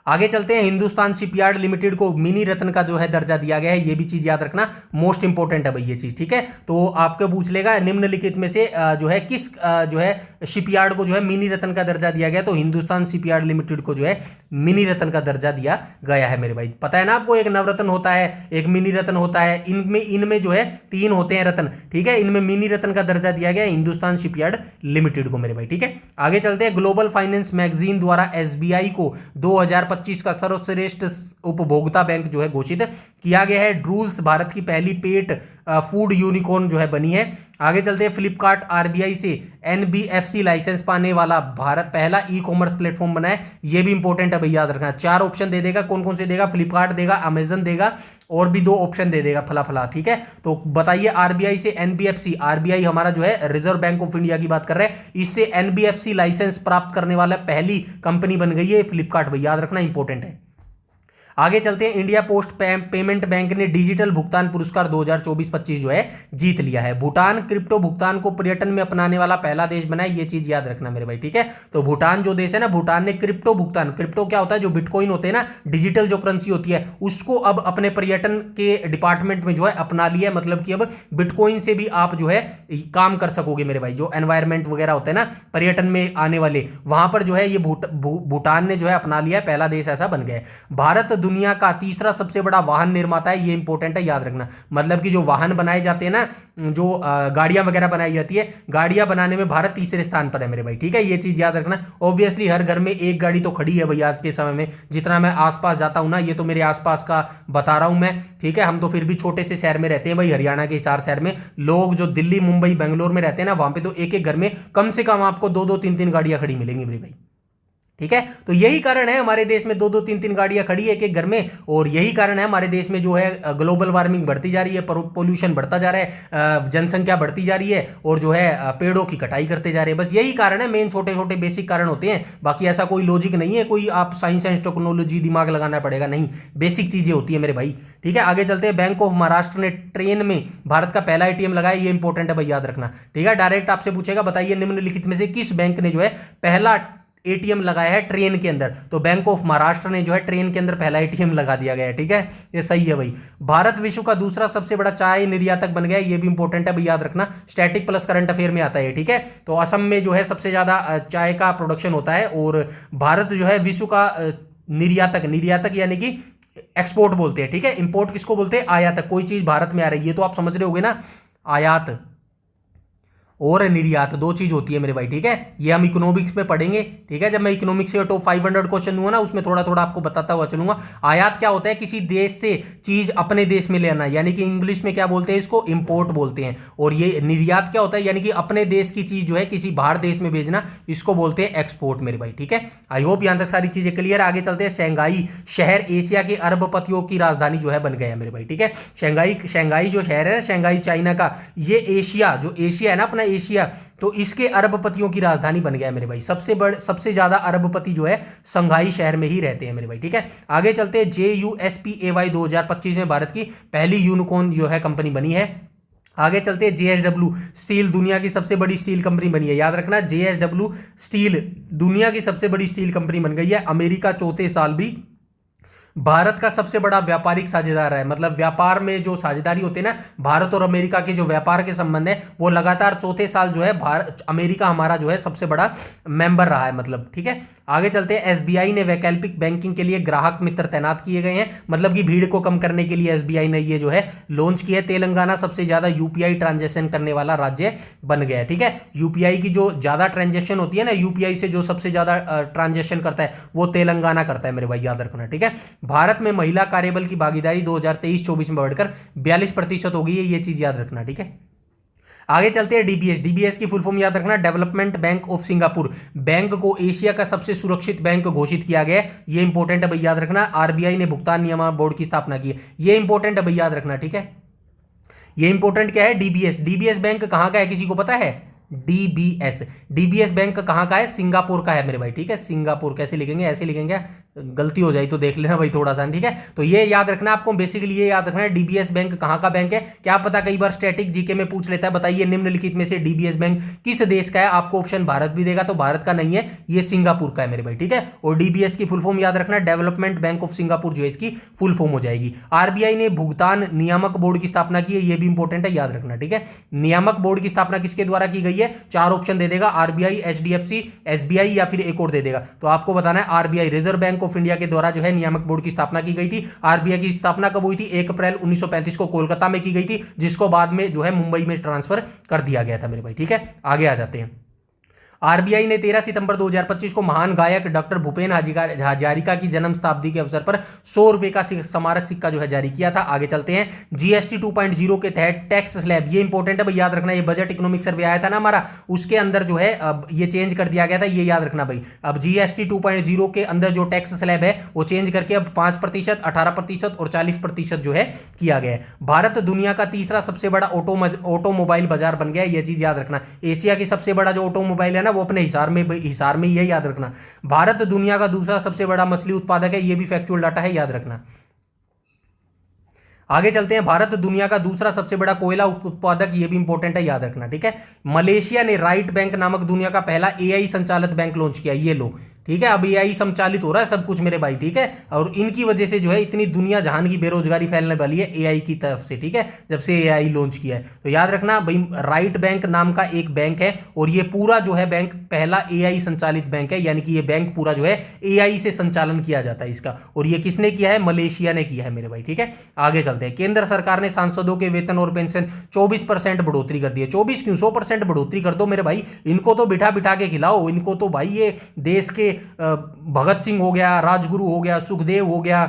आगे चलते हैं। हिंदुस्तान शिपयार्ड लिमिटेड को मिनी रत्न का जो है दर्जा दिया गया है, ये भी चीज याद रखना, मोस्ट इंपॉर्टेंट है भाई ये चीज। ठीक है, तो आपको पूछ लेगा निम्नलिखित में से जो है किस जो है शिपयार्ड को जो है मिनी रत्न का दर्जा दिया गया, तो हिंदुस्तान शिपयार्ड लिमिटेड को जो है मिनी रत्न का दर्जा दिया गया है मेरे भाई। पता है ना आपको, एक नवरत्न होता है, एक मिनी रत्न होता है, इनमें जो है 3 होते हैं रत्न। ठीक है, इनमें मिनी रत्न का दर्जा दिया गया हिंदुस्तान शिपयार्ड लिमिटेड को मेरे भाई। ठीक है, आगे चलते हैं। ग्लोबल फाइनेंस मैगजीन द्वारा एसबीआई को 2025 का सर्वश्रेष्ठ उपभोक्ता बैंक जो है घोषित किया गया है। ड्रूल्स भारत की पहली पेट फूड यूनिकॉर्न जो है बनी है। आगे चलते हैं। फ्लिपकार्ट आरबीआई से एनबीएफसी लाइसेंस पाने वाला भारत पहला ई कॉमर्स प्लेटफॉर्म बना है, ये भी इंपॉर्टेंट है भाई, याद रखना। 4 ऑप्शन दे देगा, कौन कौन से देगा, फ्लिपकार्ट देगा, अमेजन देगा और भी 2 ऑप्शन दे देगा, फला फला। ठीक है, तो बताइए आरबीआई से एनबीएफसी, आरबीआई हमारा जो है रिजर्व बैंक ऑफ इंडिया की बात कर रहे हैं, इससे एनबीएफसी लाइसेंस प्राप्त करने वाला पहली कंपनी बन गई है फ्लिपकार्ट भाई, याद रखना, इंपॉर्टेंट है। आगे चलते हैं। इंडिया पोस्ट पेमेंट बैंक ने डिजिटल भुगतान पुरस्कार 2024-25 जो है जीत लिया है। भूटान क्रिप्टो भुगतान को पर्यटन में अपनाने वाला पहला देश बना है, ये चीज याद रखना मेरे भाई। ठीक है, तो भूटान जो देश है ना, भूटान ने क्रिप्टो भुगतान, क्रिप्टो क्या होता है, जो बिटकॉइन होते हैं ना, डिजिटल जो करेंसी होती है, उसको अब अपने पर्यटन के डिपार्टमेंट में जो है अपना लिया है। मतलब कि अब बिटकॉइन से भी आप जो है काम कर सकोगे मेरे भाई। जो एनवायरमेंट वगैरह होते हैं ना पर्यटन में आने वाले, वहां पर जो है ये भूटान ने जो है अपना लिया है, पहला देश ऐसा बन गया है। भारत दुनिया का तीसरा सबसे बड़ा वाहन निर्माता है, ये इंपॉर्टेंट है, याद रखना। मतलब कि जो वाहन बनाए जाते हैं ना, जो गाड़ियां वगैरह बनाई जाती है, गाड़ियां बनाने में भारत तीसरे स्थान पर है मेरे भाई। ठीक है, ये चीज याद रखना। ऑब्वियसली हर घर में एक गाड़ी तो खड़ी है भाई आज के समय में, जितना मैं आसपास जाता हूं ना, ये तो मेरे आसपास का बता रहा हूं मैं। ठीक है, हम तो फिर भी छोटे से शहर में रहते हैं भाई, हरियाणा के हिसार शहर में। लोग जो दिल्ली मुंबई बेंगलोर में रहते हैं ना, वहां पे तो एक एक घर में कम से कम आपको 2-2 3-3 गाड़ियां खड़ी मिलेंगी मेरे भाई। ठीक है, तो यही कारण है हमारे देश में 2-2 3-3 गाड़ियां खड़ी है एक एक घर में, और यही कारण है हमारे देश में जो है ग्लोबल वार्मिंग बढ़ती जा रही है, पोल्यूशन बढ़ता जा रहा है, जनसंख्या बढ़ती जा रही है, और जो है पेड़ों की कटाई करते जा रहे हैं। बस यही कारण है, मेन छोटे छोटे बेसिक कारण होते हैं, बाकी ऐसा कोई लॉजिक नहीं है, कोई आप साइंस एंड टेक्नोलॉजी दिमाग लगाना पड़ेगा, नहीं, बेसिक चीजें होती है मेरे भाई। ठीक है, आगे चलते हैं। बैंक ऑफ महाराष्ट्र ने ट्रेन में भारत का पहला एटीएम लगाया, ये इंपॉर्टेंट है भाई, याद रखना। ठीक है, डायरेक्ट आपसे पूछेगा, बताइए निम्नलिखित में से किस बैंक ने जो है पहला एटीएम लगाया है ट्रेन के अंदर, तो बैंक ऑफ महाराष्ट्र ने जो है ट्रेन के अंदर पहला एटीएम लगा दिया गया है। ठीक है, ये सही है भाई। भारत विश्व का दूसरा सबसे बड़ा चाय निर्यातक बन गया है, ये भी इंपॉर्टेंट है भाई, याद रखना। स्टैटिक प्लस करंट अफेयर में आता है। ठीक है, तो असम में जो है सबसे ज्यादा चाय का प्रोडक्शन होता है, और भारत जो है विश्व का निर्यातक यानी कि एक्सपोर्ट बोलते हैं। ठीक है, इंपोर्ट किसको बोलते हैं, आयातक। कोई चीज भारत में आ रही है तो आप समझ रहे होगे ना, आयात। और निर्यात, दो चीज होती है मेरे भाई, ठीक है। ये हम इकोनॉमिक्स में पढ़ेंगे, ठीक है। जब मैं इकोनॉमिक्स से टॉप 500 क्वेश्चन दूंगा ना, उसमें थोड़ा थोड़ा आपको बताता हुआ चलूंगा। आयात क्या होता है, किसी देश से चीज अपने देश में ले आना, यानी कि इंग्लिश में क्या बोलते हैं, इसको इंपोर्ट बोलते हैं। और ये निर्यात क्या होता है, यानी कि अपने देश की चीज जो है किसी बाहर देश में भेजना, इसको बोलते हैं एक्सपोर्ट मेरे भाई, ठीक है। आई होप यहां तक सारी चीजें क्लियर। आगे चलते हैं। शंघाई शहर एशिया के अरबपतियों की राजधानी जो है बन गया मेरे भाई, ठीक है। शंघाई जो शहर है, शंघाई चाइना का, ये एशिया, जो एशिया है ना अपना एशिया, तो इसके अरबपतियों की राजधानी बन गया है मेरे भाई। सबसे ज्यादा अरबपति जो है शंघाई शहर में ही रहते हैं मेरे भाई, ठीक है। आगे चलते हैं। JUSPAY 2025 में भारत की पहली यूनिकॉर्न जो है कंपनी बनी है। आगे चलते हैं। JSW स्टील दुनिया की सबसे बड़ी स्टील कंपनी बनी है, याद रखना। JSW स्टील दुनिया की सबसे बड़ी स्टील कंपनी बन गई है। अमेरिका चौथे साल भी भारत का सबसे बड़ा व्यापारिक साझेदार है, मतलब व्यापार में जो साझेदारी होती है ना, भारत और अमेरिका के जो व्यापार के संबंध है, वो लगातार चौथे साल जो है भारत अमेरिका हमारा जो है सबसे बड़ा मेंबर रहा है, मतलब, ठीक है। आगे चलते हैं। SBI ने वैकल्पिक बैंकिंग के लिए ग्राहक मित्र तैनात किए गए हैं, मतलब कि भीड़ को कम करने के लिए SBI ने ये जो है लॉन्च किया है। तेलंगाना सबसे ज्यादा UPI ट्रांजेक्शन करने वाला राज्य बन गया है, ठीक है। UPI की जो ज्यादा ट्रांजेक्शन होती है ना, UPI से जो सबसे ज्यादा ट्रांजेक्शन करता है वो तेलंगाना करता है मेरे भाई, याद रखना, ठीक है। भारत में महिला कार्यबल की भागीदारी 2023-24 में बढ़कर 42% हो गई है, ये चीज याद रखना, ठीक है। आगे चलते हैं। डीबीएस की फुल फॉर्म याद रखना, development bank of Singapore. Bank को एशिया का सबसे सुरक्षित बैंक घोषित किया गया है, ये इंपॉर्टेंट है भाई, याद रखना। आरबीआई ने भुगतान नियामक बोर्ड की स्थापना की है, ये इंपॉर्टेंट है भाई, याद रखना, ठीक है। ये इंपॉर्टेंट क्या है, डीबीएस बैंक कहां का है, किसी को पता है? डीबीएस बैंक कहां का है? सिंगापुर का है मेरे भाई, ठीक है। सिंगापुर कैसे लिखेंगे, ऐसे लिखेंगे, गलती हो जाए तो देख लेना भाई थोड़ा सा, ठीक है। तो ये याद रखना आपको, बेसिकली ये याद रखना है डीबीएस बैंक कहां का बैंक है। क्या पता कई बार स्टैटिक जीके में पूछ लेता है, बताइए निम्नलिखित में से डीबीएस बैंक किस देश का है। आपको ऑप्शन भारत भी देगा, तो भारत का नहीं है, ये सिंगापुर का है मेरे भाई, ठीक है। और डीबीएस की फुल फॉर्म याद रखना, डेवलपमेंट बैंक ऑफ सिंगापुर जो है इसकी फुल फॉर्म हो जाएगी। आरबीआई ने भुगतान नियामक बोर्ड की स्थापना की है, ये भी इंपॉर्टेंट है, याद रखना, ठीक है। नियामक बोर्ड की स्थापना किसके द्वारा की गई है? चार ऑप्शन दे देगा, आरबीआई, एचडीएफसी, एसबीआई या फिर एक और दे देगा, तो आपको बताना है RBI, reserve bank of India के द्वारा जो नियामक बोर्ड की स्थापना की गई थी। आरबीआई की स्थापना कब हुई थी? 1 अप्रैल 1935 को कोलकाता में की गई थी, जिसको बाद में जो है मुंबई में ट्रांसफर कर दिया गया था मेरे भाई, ठीक है। आगे आ जाते हैं। आरबीआई ने 13 सितंबर 2025 को महान गायक डॉक्टर भूपेन हजारिका की जन्म शताब्दी के अवसर पर 100 रुपए का स्मारक सिक्का जो है जारी किया था। आगे चलते हैं। जीएसटी 2.0 के तहत टैक्स स्लैब, ये इंपॉर्टेंट है भाई, याद रखना। ये बजट इकोनॉमिक सर्वे आया था ना हमारा, उसके अंदर जो है अब ये चेंज कर दिया गया था, ये याद रखना भाई। अब जीएसटी 2.0 के अंदर जो टैक्स स्लैब है वो चेंज करके अब 5%, 18% और 40% जो है किया गया है। भारत दुनिया का तीसरा सबसे बड़ा ऑटोमोबाइल बाजार बन गया, ये चीज याद रखना। एशिया की सबसे बड़ा जो ऑटोमोबाइल है ना, वो अपने हिसार में ही याद रखना। भारत दुनिया का दूसरा सबसे बड़ा मछली उत्पादक है, ये भी फैक्चुअल डाटा है, याद रखना। आगे चलते हैं। भारत दुनिया का दूसरा सबसे बड़ा कोयला उत्पादक, ये भी इंपॉर्टेंट है, याद रखना, ठीक है। मलेशिया ने राइट बैंक नामक दुनिया का पहला एआई संचालित बैंक लॉन्च किया, ये लो, ठीक है। अब एआई संचालित हो रहा है सब कुछ मेरे भाई, ठीक है। और इनकी वजह से जो है इतनी दुनिया जहान की बेरोजगारी फैलने वाली है एआई की तरफ से, ठीक है, जब से एआई लॉन्च किया है। तो याद रखना भाई, राइट बैंक नाम का एक बैंक है, और ये पूरा जो है बैंक पहला एआई संचालित बैंक है, यानी कि ये बैंक पूरा जो है एआई से संचालन किया जाता है इसका। और ये किसने किया है? मलेशिया ने किया है मेरे भाई, ठीक है। आगे चलते हैं। केंद्र सरकार ने सांसदों के वेतन और पेंशन 24% बढ़ोतरी कर दी है। 24 क्यों, 100% बढ़ोतरी कर दो मेरे भाई, इनको तो बिठा बिठा के खिलाओ, इनको तो भाई ये देश के भगत सिंह हो गया, राजगुरु हो गया, सुखदेव हो गया,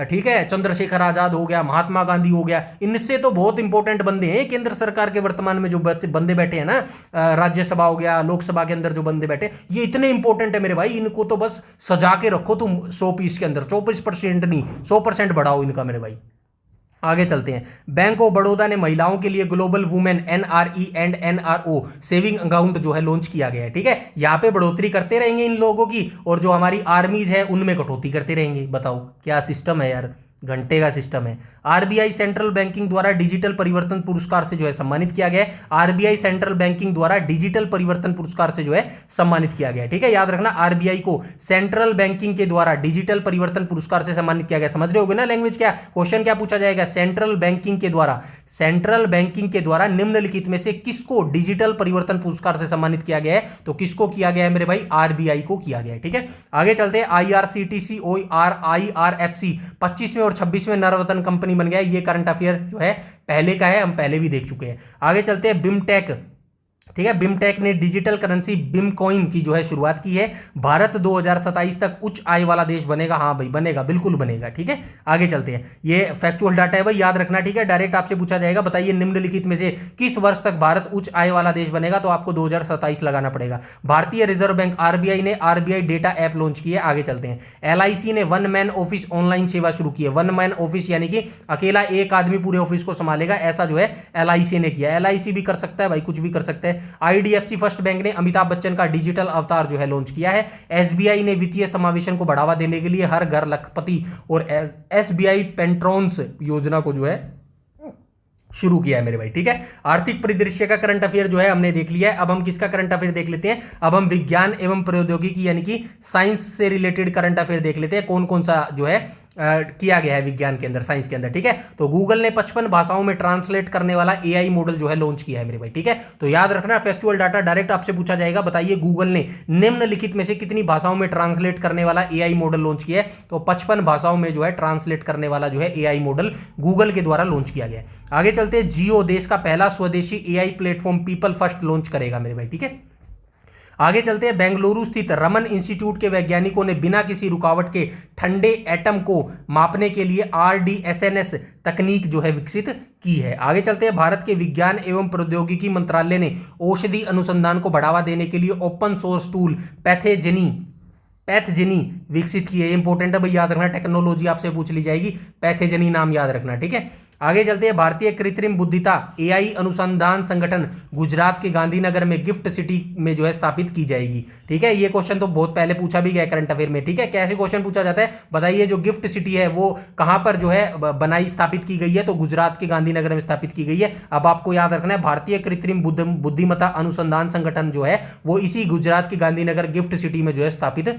ठीक है, चंद्रशेखर आजाद हो गया, महात्मा गांधी हो गया, इनसे तो बहुत इंपॉर्टेंट बंदे हैं केंद्र सरकार के वर्तमान में जो बंदे बैठे हैं ना, राज्यसभा हो गया, लोकसभा के अंदर जो बंदे बैठे, ये इतने इंपॉर्टेंट है मेरे भाई, इनको तो बस सजा के रखो तुम 100 के अंदर, 24% नहीं 100% बढ़ाओ इनका मेरे भाई। आगे चलते हैं। बैंक ऑफ बड़ौदा ने महिलाओं के लिए global women NRE and NRO saving account जो है लॉन्च किया गया है, ठीक है। यहां पे बढ़ोतरी करते रहेंगे इन लोगों की, और जो हमारी आर्मीज है उनमें कटौती करते रहेंगे। बताओ क्या सिस्टम है यार, घंटे का सिस्टम है। आरबीआई सेंट्रल बैंकिंग द्वारा डिजिटल परिवर्तन पुरस्कार से जो है सम्मानित किया गया है। आरबीआई सेंट्रल बैंकिंग द्वारा डिजिटल परिवर्तन पुरस्कार से जो है सम्मानित किया गया है, ठीक है। याद रखना, आरबीआई को सेंट्रल बैंकिंग के द्वारा डिजिटल परिवर्तन पुरस्कार से सम्मानित किया गया। समझ रहे होगे ना लैंग्वेज क्या, क्वेश्चन क्या पूछा जाएगा? सेंट्रल बैंकिंग के द्वारा निम्नलिखित में से किसको डिजिटल परिवर्तन पुरस्कार से सम्मानित किया गया है? तो किसको किया गया है मेरे भाई? आरबीआई को किया गया है, ठीक है। आगे चलते हैं। आईआरसीटीसी आईआरएफसी 25वें और 26वें नवरत्न कंपनी बन गया है। ये करंट अफेयर जो है पहले का है, हम पहले भी देख चुके हैं। आगे चलते हैं। बिमटेक ठीक है। बिमटेक ने डिजिटल करेंसी बिमकॉइन की जो है शुरुआत की है। भारत 2027 तक उच्च आय वाला देश बनेगा। हाँ भाई बनेगा, बिल्कुल बनेगा। ठीक है, आगे चलते हैं। ये फैक्चुअल डाटा है भाई, याद रखना। ठीक है, डायरेक्ट आपसे पूछा जाएगा, बताइए निम्नलिखित में से किस वर्ष तक भारत उच्च आय वाला देश बनेगा, तो आपको 2027 लगाना पड़ेगा। भारतीय रिजर्व बैंक आरबीआई ने आरबीआई डेटा ऐप लॉन्च की है। आगे चलते हैं। एलआईसी ने वन मैन ऑफिस ऑनलाइन सेवा शुरू की है। वन मैन ऑफिस यानी कि अकेला एक आदमी पूरे ऑफिस को संभालेगा, ऐसा जो है एलआईसी ने किया। एलआईसी भी कर सकता है भाई, कुछ भी कर सकता है। आईडीएफसी फर्स्ट बैंक ने अमिताभ बच्चन का डिजिटल अवतार जो है लॉन्च किया है। एसबीआई ने वित्तीय समावेशन को बढ़ावा देने के लिए हर घर लखपति और एसबीआई पेंट्रॉन्स योजना को जो है शुरू किया है मेरे भाई। ठीक है, आर्थिक परिदृश्य का करंट अफेयर जो है हमने देख लिया है। अब हम किसका करंट अफेयर देख लेते हैं, अब हम विज्ञान एवं प्रौद्योगिकी यानी कि साइंस से रिलेटेड करंट अफेयर देख लेते हैं, कौन कौन सा जो है किया गया है विज्ञान के अंदर, साइंस के अंदर। ठीक है, तो गूगल ने 55 भाषाओं में ट्रांसलेट करने वाला एआई मॉडल जो है लॉन्च किया है मेरे भाई। ठीक है, तो याद रखना, फैक्चुअल डाटा डायरेक्ट आपसे पूछा जाएगा, बताइए गूगल ने निम्नलिखित में से कितनी भाषाओं में ट्रांसलेट करने वाला एआई मॉडल लॉन्च किया है, तो 55 भाषाओं में जो है ट्रांसलेट करने वाला जो है एआई मॉडल गूगल के द्वारा लॉन्च किया गया है। आगे चलते हैं। जियो देश का पहला स्वदेशी AI platform people first launch करेगा मेरे भाई। ठीक है, आगे चलते हैं। बेंगलुरु स्थित रमन इंस्टीट्यूट के वैज्ञानिकों ने बिना किसी रुकावट के ठंडे एटम को मापने के लिए आरडीएसएनएस तकनीक जो है विकसित की है। आगे चलते हैं। भारत के विज्ञान एवं प्रौद्योगिकी मंत्रालय ने औषधि अनुसंधान को बढ़ावा देने के लिए ओपन सोर्स टूल पैथजेनी विकसित की है। इंपॉर्टेंट है भाई, याद रखना, टेक्नोलॉजी आपसे पूछ ली जाएगी, पैथेजेनी नाम याद रखना। ठीक है, आगे चलते हैं। भारतीय कृत्रिम बुद्धिता एआई अनुसंधान संगठन गुजरात के गांधीनगर में गिफ्ट सिटी में जो है स्थापित की जाएगी। ठीक है, ये क्वेश्चन तो बहुत पहले पूछा भी गया करंट अफेयर में। ठीक है, कैसे क्वेश्चन पूछा जाता है, बताइए जो गिफ्ट सिटी है वो कहां पर जो है बनाई स्थापित की गई है, तो गुजरात के गांधीनगर में स्थापित की गई है। अब आपको याद रखना है, भारतीय कृत्रिम बुद्धिमत्ता अनुसंधान संगठन जो है वो इसी गुजरात के गांधीनगर गिफ्ट सिटी में जो है स्थापित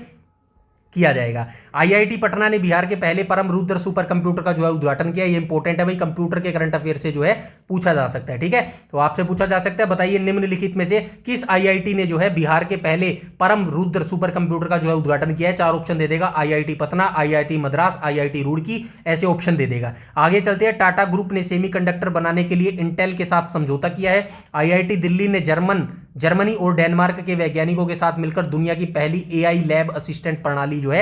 किया जाएगा। आईआईटी पटना ने बिहार के पहले परम रुद्र सुपर कंप्यूटर का जो है उद्घाटन किया। ये इंपॉर्टेंट है भाई, कंप्यूटर के करंट अफेयर से जो है पूछा जा सकता है। ठीक है, तो आपसे पूछा जा सकता है, बताइए निम्नलिखित में से किस आईआईटी ने जो है बिहार के पहले परम रुद्र सुपर कंप्यूटर का जो है उद्घाटन किया है। 4 ऑप्शन दे देगा, IIT Patna, IIT Madras, IIT Roorkee, ऐसे ऑप्शन दे देगा। आगे चलते हैं। टाटा ग्रुप ने सेमीकंडक्टर बनाने के लिए इंटेल के साथ समझौता किया है। आईआईटी दिल्ली ने जर्मनी और डेनमार्क के वैज्ञानिकों के साथ मिलकर दुनिया की पहली एआई लैब असिस्टेंट प्रणाली जो है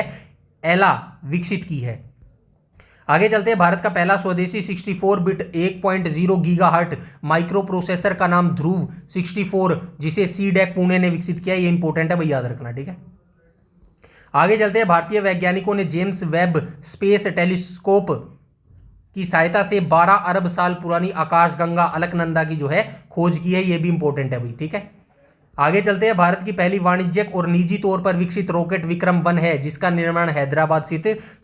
एला विकसित की है। आगे चलते हैं। भारत का पहला स्वदेशी 64 बिट 1.0 गीगाहर्ट माइक्रो प्रोसेसर का नाम ध्रुव 64, जिसे सीडेक पुणे ने विकसित किया। ये इंपॉर्टेंट है भाई, याद रखना। ठीक है, आगे चलते हैं। भारतीय वैज्ञानिकों ने जेम्स वेब स्पेस टेलीस्कोप की सहायता से 12 अरब साल पुरानी आकाशगंगा अलकनंदा की जो है खोज की है। ये भी इंपॉर्टेंट है भाई। ठीक है, आगे चलते हैं। भारत की पहली वाणिज्यिक और निजी तौर पर विकसित रॉकेट विक्रम 1 है, जिसका निर्माण हैदराबाद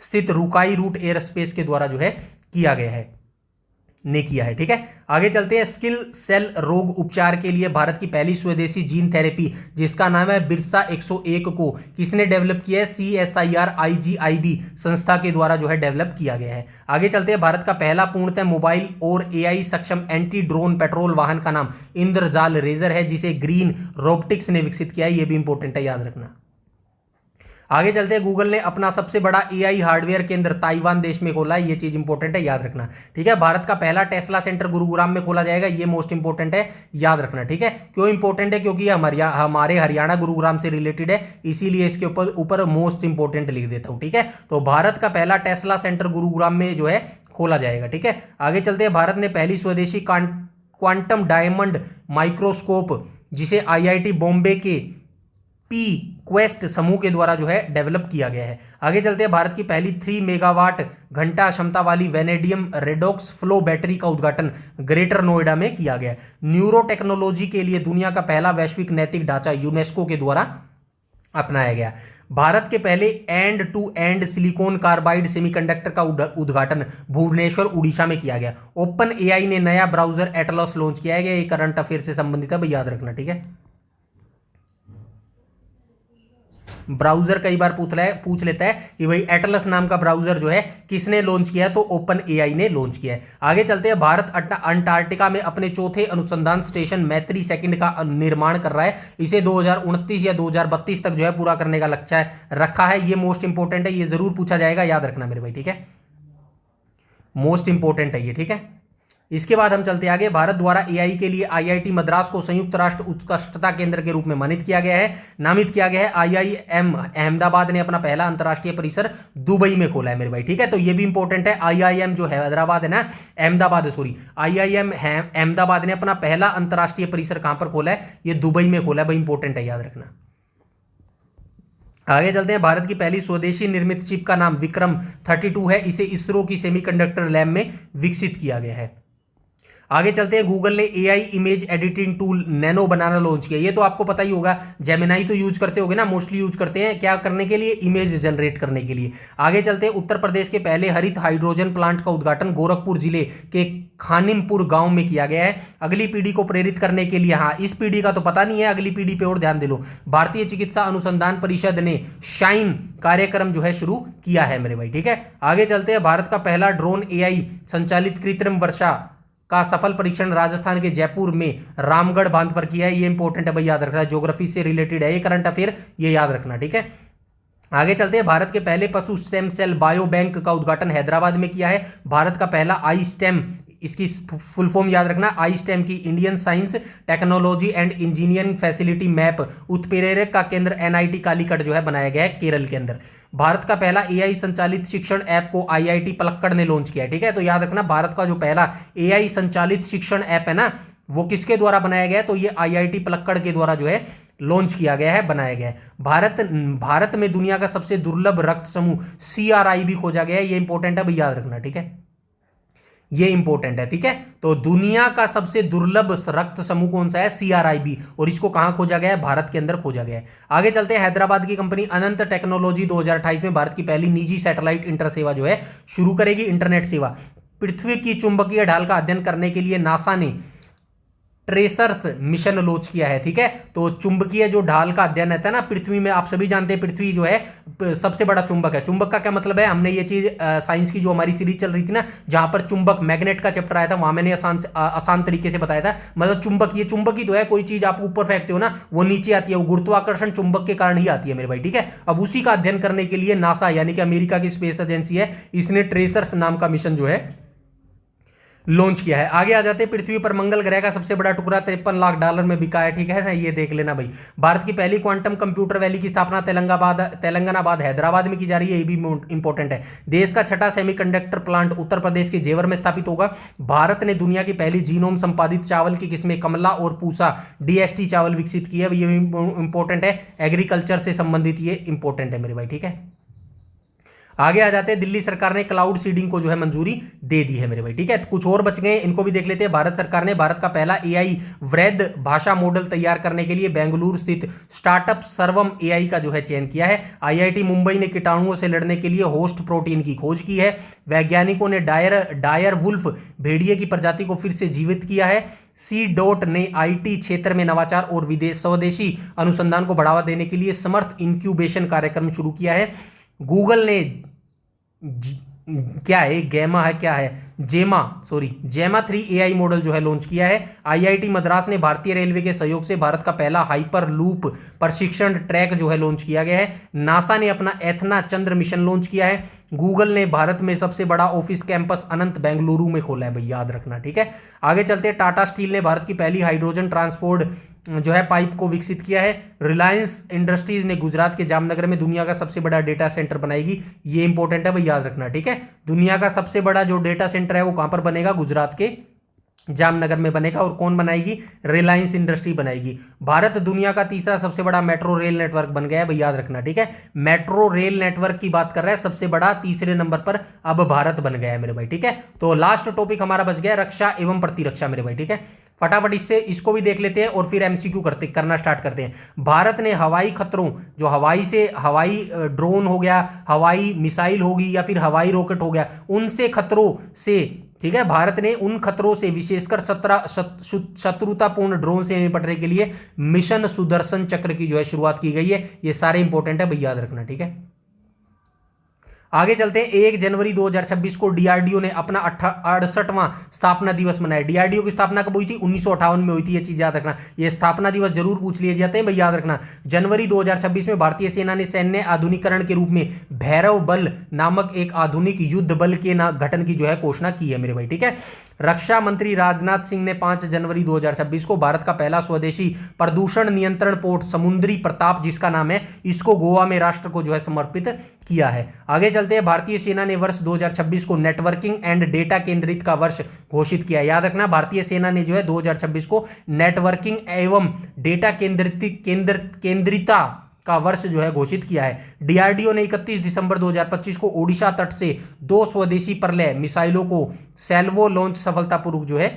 स्थित रुकाई रूट एयरस्पेस के द्वारा जो है किया है। ठीक है, आगे चलते हैं। स्किल सेल रोग उपचार के लिए भारत की पहली स्वदेशी जीन थेरेपी जिसका नाम है बिरसा 101 को किसने डेवलप किया है, CSIR IGIB संस्था के द्वारा जो है डेवलप किया गया है। आगे चलते हैं। भारत का पहला पूर्णतः मोबाइल और AI सक्षम एंटी ड्रोन पेट्रोल वाहन का नाम इंद्रजाल रेजर है, जिसे ग्रीन रोबोटिक्स ने विकसित किया है। ये भी इंपॉर्टेंट है, याद रखना। आगे चलते हैं। गूगल ने अपना सबसे बड़ा एआई हार्डवेयर केंद्र ताइवान देश में खोला है। ये चीज इंपॉर्टेंट है, याद रखना। ठीक है, भारत का पहला टेस्ला सेंटर गुरुग्राम में खोला जाएगा। ये मोस्ट इंपॉर्टेंट है, याद रखना। ठीक है, क्यों इंपॉर्टेंट है, क्योंकि हमारे हरियाणा गुरुग्राम से रिलेटेड है, इसीलिए इसके ऊपर मोस्ट इंपॉर्टेंट लिख देता हूं। ठीक है, तो भारत का पहला टेस्ला सेंटर गुरुग्राम में जो है खोला जाएगा। ठीक है, आगे चलते हैं। भारत ने पहली स्वदेशी क्वांटम डायमंड माइक्रोस्कोप जिसे आईआईटी बॉम्बे के पी क्वेस्ट समूह के द्वारा जो है डेवलप किया गया है। आगे चलते हैं। भारत की पहली 3 मेगावाट घंटा क्षमता वाली वेनेडियम रेडॉक्स फ्लो बैटरी का उद्घाटन ग्रेटर नोएडा में किया गया है। न्यूरो टेक्नोलॉजी के लिए दुनिया का पहला वैश्विक नैतिक ढांचा यूनेस्को के द्वारा अपनाया गया। भारत के पहले end to end silicon carbide semiconductor का उद्घाटन भुवनेश्वर उड़ीसा में किया गया। ओपन एआई ने नया ब्राउजर एटलस लॉन्च किया गया। ये करंट अफेयर से संबंधित है भाई, याद रखना। ठीक है, ब्राउजर कई बार पूछ लेता है कि भाई एटलस नाम का ब्राउजर जो है किसने लॉन्च किया है, तो ओपन एआई ने लॉन्च किया है। आगे चलते हैं। भारत अंटार्कटिका में अपने चौथे अनुसंधान स्टेशन मैत्री सेकंड का निर्माण कर रहा है। इसे 2029 या 2032 तक जो है पूरा करने का लक्ष्य रखा है। ये मोस्ट इंपॉर्टेंट है, ये जरूर पूछा जाएगा, याद रखना मेरे भाई। ठीक है, मोस्ट इंपॉर्टेंट है ये। ठीक है, इसके बाद हम चलते आगे। भारत द्वारा एआई के लिए आईआईटी मद्रास को संयुक्त राष्ट्र उत्कृष्टता केंद्र के रूप में नामित किया गया है। आईआईएम अहमदाबाद ने अपना पहला अंतरराष्ट्रीय परिसर दुबई में खोला है मेरे भाई, ठीक है। तो ये भी इंपॉर्टेंट है। आईआईएम जो हैदराबाद है ना, अहमदाबाद सॉरी, आईआईएम अहमदाबाद ने अपना पहला अंतरराष्ट्रीय परिसर कहां पर खोला है? ये दुबई में खोला है भाई, इंपॉर्टेंट है, याद रखना। आगे चलते हैं। भारत की पहली स्वदेशी निर्मित चिप का नाम विक्रम-32 है। इसे इसरो की सेमीकंडक्टर लैब में विकसित किया गया है। आगे चलते हैं। गूगल ने AI image editing tool nano banana launch किया। ये तो आपको पता ही होगा, जेमिनाई तो यूज करते होगे ना, मोस्टली यूज करते हैं क्या करने के लिए? इमेज जनरेट करने के लिए। आगे चलते हैं। उत्तर प्रदेश के पहले हरित हाइड्रोजन प्लांट का उद्घाटन गोरखपुर जिले के खानिमपुर गांव में किया गया है। अगली पीढ़ी को प्रेरित करने के लिए, हाँ इस पीढ़ी का तो पता नहीं है, अगली पीढ़ी पे और ध्यान दे लो, भारतीय चिकित्सा अनुसंधान परिषद ने शाइन कार्यक्रम जो है शुरू किया है मेरे भाई, ठीक है। आगे चलते हैं। भारत का पहला ड्रोन एआई संचालित कृत्रिम वर्षा का सफल परीक्षण राजस्थान के जयपुर में रामगढ़ बांध पर किया है। ये इंपॉर्टेंट है भाई, याद रखना, ज्योग्राफी से रिलेटेड है ये करंट अफेयर, ये याद रखना, ठीक है। आगे चलते हैं। भारत के पहले पशु स्टेम सेल बायो बैंक का उद्घाटन हैदराबाद में किया है। भारत का पहला आई स्टेम, इसकी फुल फॉर्म याद रखना, आई स्टेम की Indian science technology and engineering facility map उत्प्रेरक का केंद्र एनआईटी कालीकट जो है बनाया गया है केरल के अंदर। भारत का पहला एआई संचालित शिक्षण ऐप को आईआईटी पलक्कड़ ने लॉन्च किया है, ठीक है। तो याद रखना, भारत का जो पहला एआई संचालित शिक्षण ऐप है ना, वो किसके द्वारा बनाया गया है? तो ये आईआईटी पलक्कड़ के द्वारा जो है लॉन्च किया गया है, बनाया गया है। भारत में दुनिया का सबसे दुर्लभ रक्त समूह CRI भी खोजा गया है। ये इंपॉर्टेंट है भाई, याद रखना, ठीक है, ये इंपॉर्टेंट है, ठीक है। तो दुनिया का सबसे दुर्लभ रक्त समूह कौन सा है? CRIB, और इसको कहां खोजा गया है? भारत के अंदर खोजा गया है। आगे चलते हैं। हैदराबाद की कंपनी अनंत टेक्नोलॉजी 2028 में भारत की पहली निजी सैटेलाइट इंटर सेवा जो है शुरू करेगी, इंटरनेट सेवा। पृथ्वी की चुंबकीय ढाल का अध्ययन करने के लिए नासा ने ट्रेसर्स मिशन लॉन्च किया है, ठीक है। तो चुंबकीय जो ढाल का अध्ययन रहता है ना पृथ्वी में, आप सभी जानते हैं पृथ्वी जो है सबसे बड़ा चुंबक है। चुंबक का क्या मतलब है? हमने ये चीज साइंस की जो हमारी सीरीज चल रही थी ना, जहां पर चुंबक मैग्नेट का चैप्टर आया था, वहां मैंने आसान तरीके से बताया था। मतलब चुंबक, ये चुंबक ही तो है, कोई चीज आप ऊपर फेंकते हो ना वो नीचे आती है, वो गुरुत्वाकर्षण चुंबक के कारण ही आती है मेरे भाई, ठीक है। अब उसी का अध्ययन करने के लिए नासा यानी कि अमेरिका की स्पेस एजेंसी है, इसने ट्रेसर्स नाम का मिशन जो है लॉन्च किया है। आगे आ जाते हैं। पृथ्वी पर मंगल ग्रह का सबसे बड़ा टुकड़ा $53 लाख में बिका है, ठीक है, ये देख लेना भाई। भारत की पहली क्वांटम कंप्यूटर वैली की स्थापना तेलंगानाबाद हैदराबाद में की जा रही है, ये भी इंपॉर्टेंट है। देश का छठा सेमीकंडक्टर प्लांट उत्तर प्रदेश के जेवर में स्थापित होगा। भारत ने दुनिया की पहली जीनोम संपादित चावल की किस्में कमला और पूसा DST चावल विकसित की है, ये भी इंपॉर्टेंट है, एग्रीकल्चर से संबंधित ये इंपॉर्टेंट है मेरे भाई, ठीक है। आगे आ जाते हैं। दिल्ली सरकार ने क्लाउड सीडिंग को जो है मंजूरी दे दी है मेरे भाई, ठीक है। कुछ और बच गए, इनको भी देख लेते हैं। भारत सरकार ने भारत का पहला एआई वृद्ध भाषा मॉडल तैयार करने के लिए बेंगलुरु स्थित स्टार्टअप सर्वम एआई का जो है चयन किया है। आईआईटी मुंबई ने कीटाणुओं से लड़ने के लिए होस्ट प्रोटीन की खोज की है। वैज्ञानिकों ने डायर वुल्फ भेड़िए की प्रजाति को फिर से जीवित किया है। C. ने आईटी क्षेत्र में नवाचार और स्वदेशी अनुसंधान को बढ़ावा देने के लिए समर्थ इंक्यूबेशन कार्यक्रम शुरू किया है। गूगल ने क्या है, गैमा है, क्या है, जेमा 3 एआई मॉडल जो है लॉन्च किया है। आईआईटी मद्रास ने भारतीय रेलवे के सहयोग से भारत का पहला हाइपर लूप प्रशिक्षण ट्रैक जो है लॉन्च किया गया है। नासा ने अपना एथना चंद्र मिशन लॉन्च किया है। गूगल ने भारत में सबसे बड़ा ऑफिस कैंपस अनंत बेंगलुरु में खोला है भाई, याद रखना, ठीक है। आगे चलते हैं। टाटा स्टील ने भारत की पहली हाइड्रोजन ट्रांसपोर्ट जो है पाइप को विकसित किया है। रिलायंस इंडस्ट्रीज ने गुजरात के जामनगर में दुनिया का सबसे बड़ा डेटा सेंटर बनाएगी, ये इंपॉर्टेंट है भाई, याद रखना, ठीक है। दुनिया का सबसे बड़ा जो डेटा सेंटर है वो कहां पर बनेगा? गुजरात के जामनगर में बनेगा, और कौन बनाएगी? रिलायंस इंडस्ट्री बनाएगी। भारत दुनिया का तीसरा सबसे बड़ा मेट्रो रेल नेटवर्क बन गया है भाई, याद रखना, ठीक है। मेट्रो रेल नेटवर्क की बात कर रहा है, सबसे बड़ा तीसरे नंबर पर अब भारत बन गया है मेरे भाई, ठीक है। तो लास्ट टॉपिक हमारा बच गया रक्षा एवं प्रतिरक्षा मेरे भाई, ठीक है। फटाफट इसको भी देख लेते हैं और फिर एमसीक्यू करना स्टार्ट करते हैं। भारत ने हवाई खतरों, जो हवाई ड्रोन हो गया, हवाई मिसाइल होगी या फिर हवाई रॉकेट हो गया, उनसे खतरों से, ठीक है, भारत ने उन खतरों से विशेषकर शत्रुतापूर्ण ड्रोन से निपटने के लिए मिशन सुदर्शन चक्र की जो है शुरुआत की गई है। ये सारे इंपॉर्टेंट है भाई, याद रखना, ठीक है। आगे चलते हैं। 1 जनवरी 2026 को डीआरडीओ ने अपना 68वां स्थापना दिवस मनाया। डीआरडीओ की स्थापना कब हुई थी? 1958 में हुई थी, ये चीज याद रखना। ये स्थापना दिवस जरूर पूछ लिए जाते हैं भाई, याद रखना। जनवरी 2026 में भारतीय सेना ने सैन्य आधुनिकीकरण के रूप में भैरव बल नामक एक आधुनिक युद्ध बल के गठन की जो है घोषणा की है मेरे भाई, ठीक है। रक्षा मंत्री राजनाथ सिंह ने 5 जनवरी 2026 को भारत का पहला स्वदेशी प्रदूषण नियंत्रण पोर्ट समुद्री प्रताप, जिसका नाम है, इसको गोवा में राष्ट्र को जो है समर्पित किया है। आगे चलते हैं। भारतीय सेना ने वर्ष 2026 को नेटवर्किंग एंड डेटा केंद्रित का वर्ष घोषित किया। याद रखना, भारतीय सेना ने जो है 2026 को नेटवर्किंग एवं डेटा केंद्रिता का वर्ष जो है घोषित किया है। डीआरडीओ ने 31 दिसंबर 2025 को ओडिशा तट से 2 स्वदेशी प्रलय मिसाइलों को सैल्वो लॉन्च सफलतापूर्वक जो है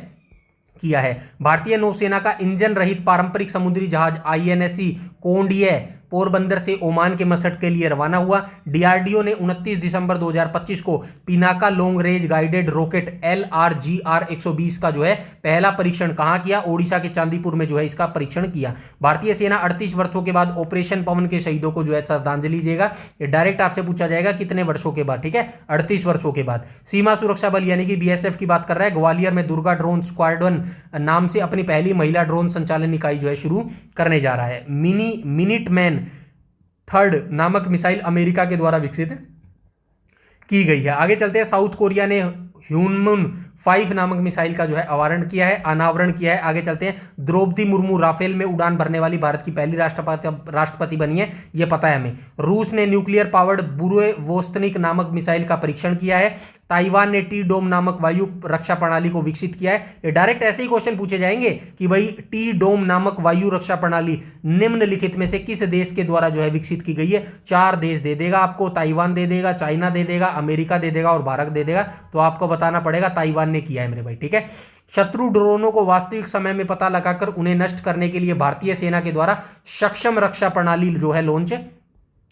किया है। भारतीय नौसेना का इंजन रहित पारंपरिक समुद्री जहाज आईएनएस कोंडिये पोरबंदर से ओमान के मसहट के लिए रवाना हुआ। डीआरडीओ ने 29 दिसंबर 2025 को Pinaka long range guided rocket LRGR 120 का जो है पहला परीक्षण कहां किया? ओडिशा के चांदीपुर में जो है इसका परीक्षण किया। भारतीय सेना 38 वर्षों के बाद ऑपरेशन पवन के शहीदों को जो है श्रद्धांजलि देगा। ये डायरेक्ट आपसे पूछा जाएगा कितने वर्षों के बाद, ठीक है, 38 वर्षों के बाद। सीमा सुरक्षा बल यानी कि BSF की बात कर रहा है। ग्वालियर में दुर्गा ड्रोन स्क्वाड्रन नाम से अपनी पहली महिला ड्रोन संचालन इकाई जो है शुरू करने जा रहा है। मिनिटमैन थर्ड नामक मिसाइल अमेरिका के द्वारा विकसित की गई है। आगे चलते हैं। साउथ कोरिया ने ह्यूनमुन 5 नामक मिसाइल का जो है अनावरण किया है। आगे चलते हैं। द्रौपदी मुर्मू राफेल में उड़ान भरने वाली भारत की पहली राष्ट्रपति बनी है, यह पता है हमें। रूस ने न्यूक्लियर पावर्ड बुरेवोस्तनिक नामक मिसाइल का परीक्षण किया है। ताइवान ने टी डोम नामक वायु रक्षा प्रणाली को विकसित किया है। ये डायरेक्ट ऐसे ही क्वेश्चन पूछे जाएंगे कि भाई टी डोम नामक वायु रक्षा प्रणाली निम्नलिखित में से किस देश के द्वारा जो है विकसित की गई है? 4 देश दे देगा आपको, ताइवान दे देगा, चाइना दे देगा, अमेरिका दे देगा और भारत दे देगा। तो आपको बताना पड़ेगा ताइवान ने किया है मेरे भाई, ठीक है। शत्रु ड्रोनों को वास्तविक समय में पता लगाकर उन्हें नष्ट करने के लिए भारतीय सेना के द्वारा सक्षम रक्षा प्रणाली जो है लॉन्च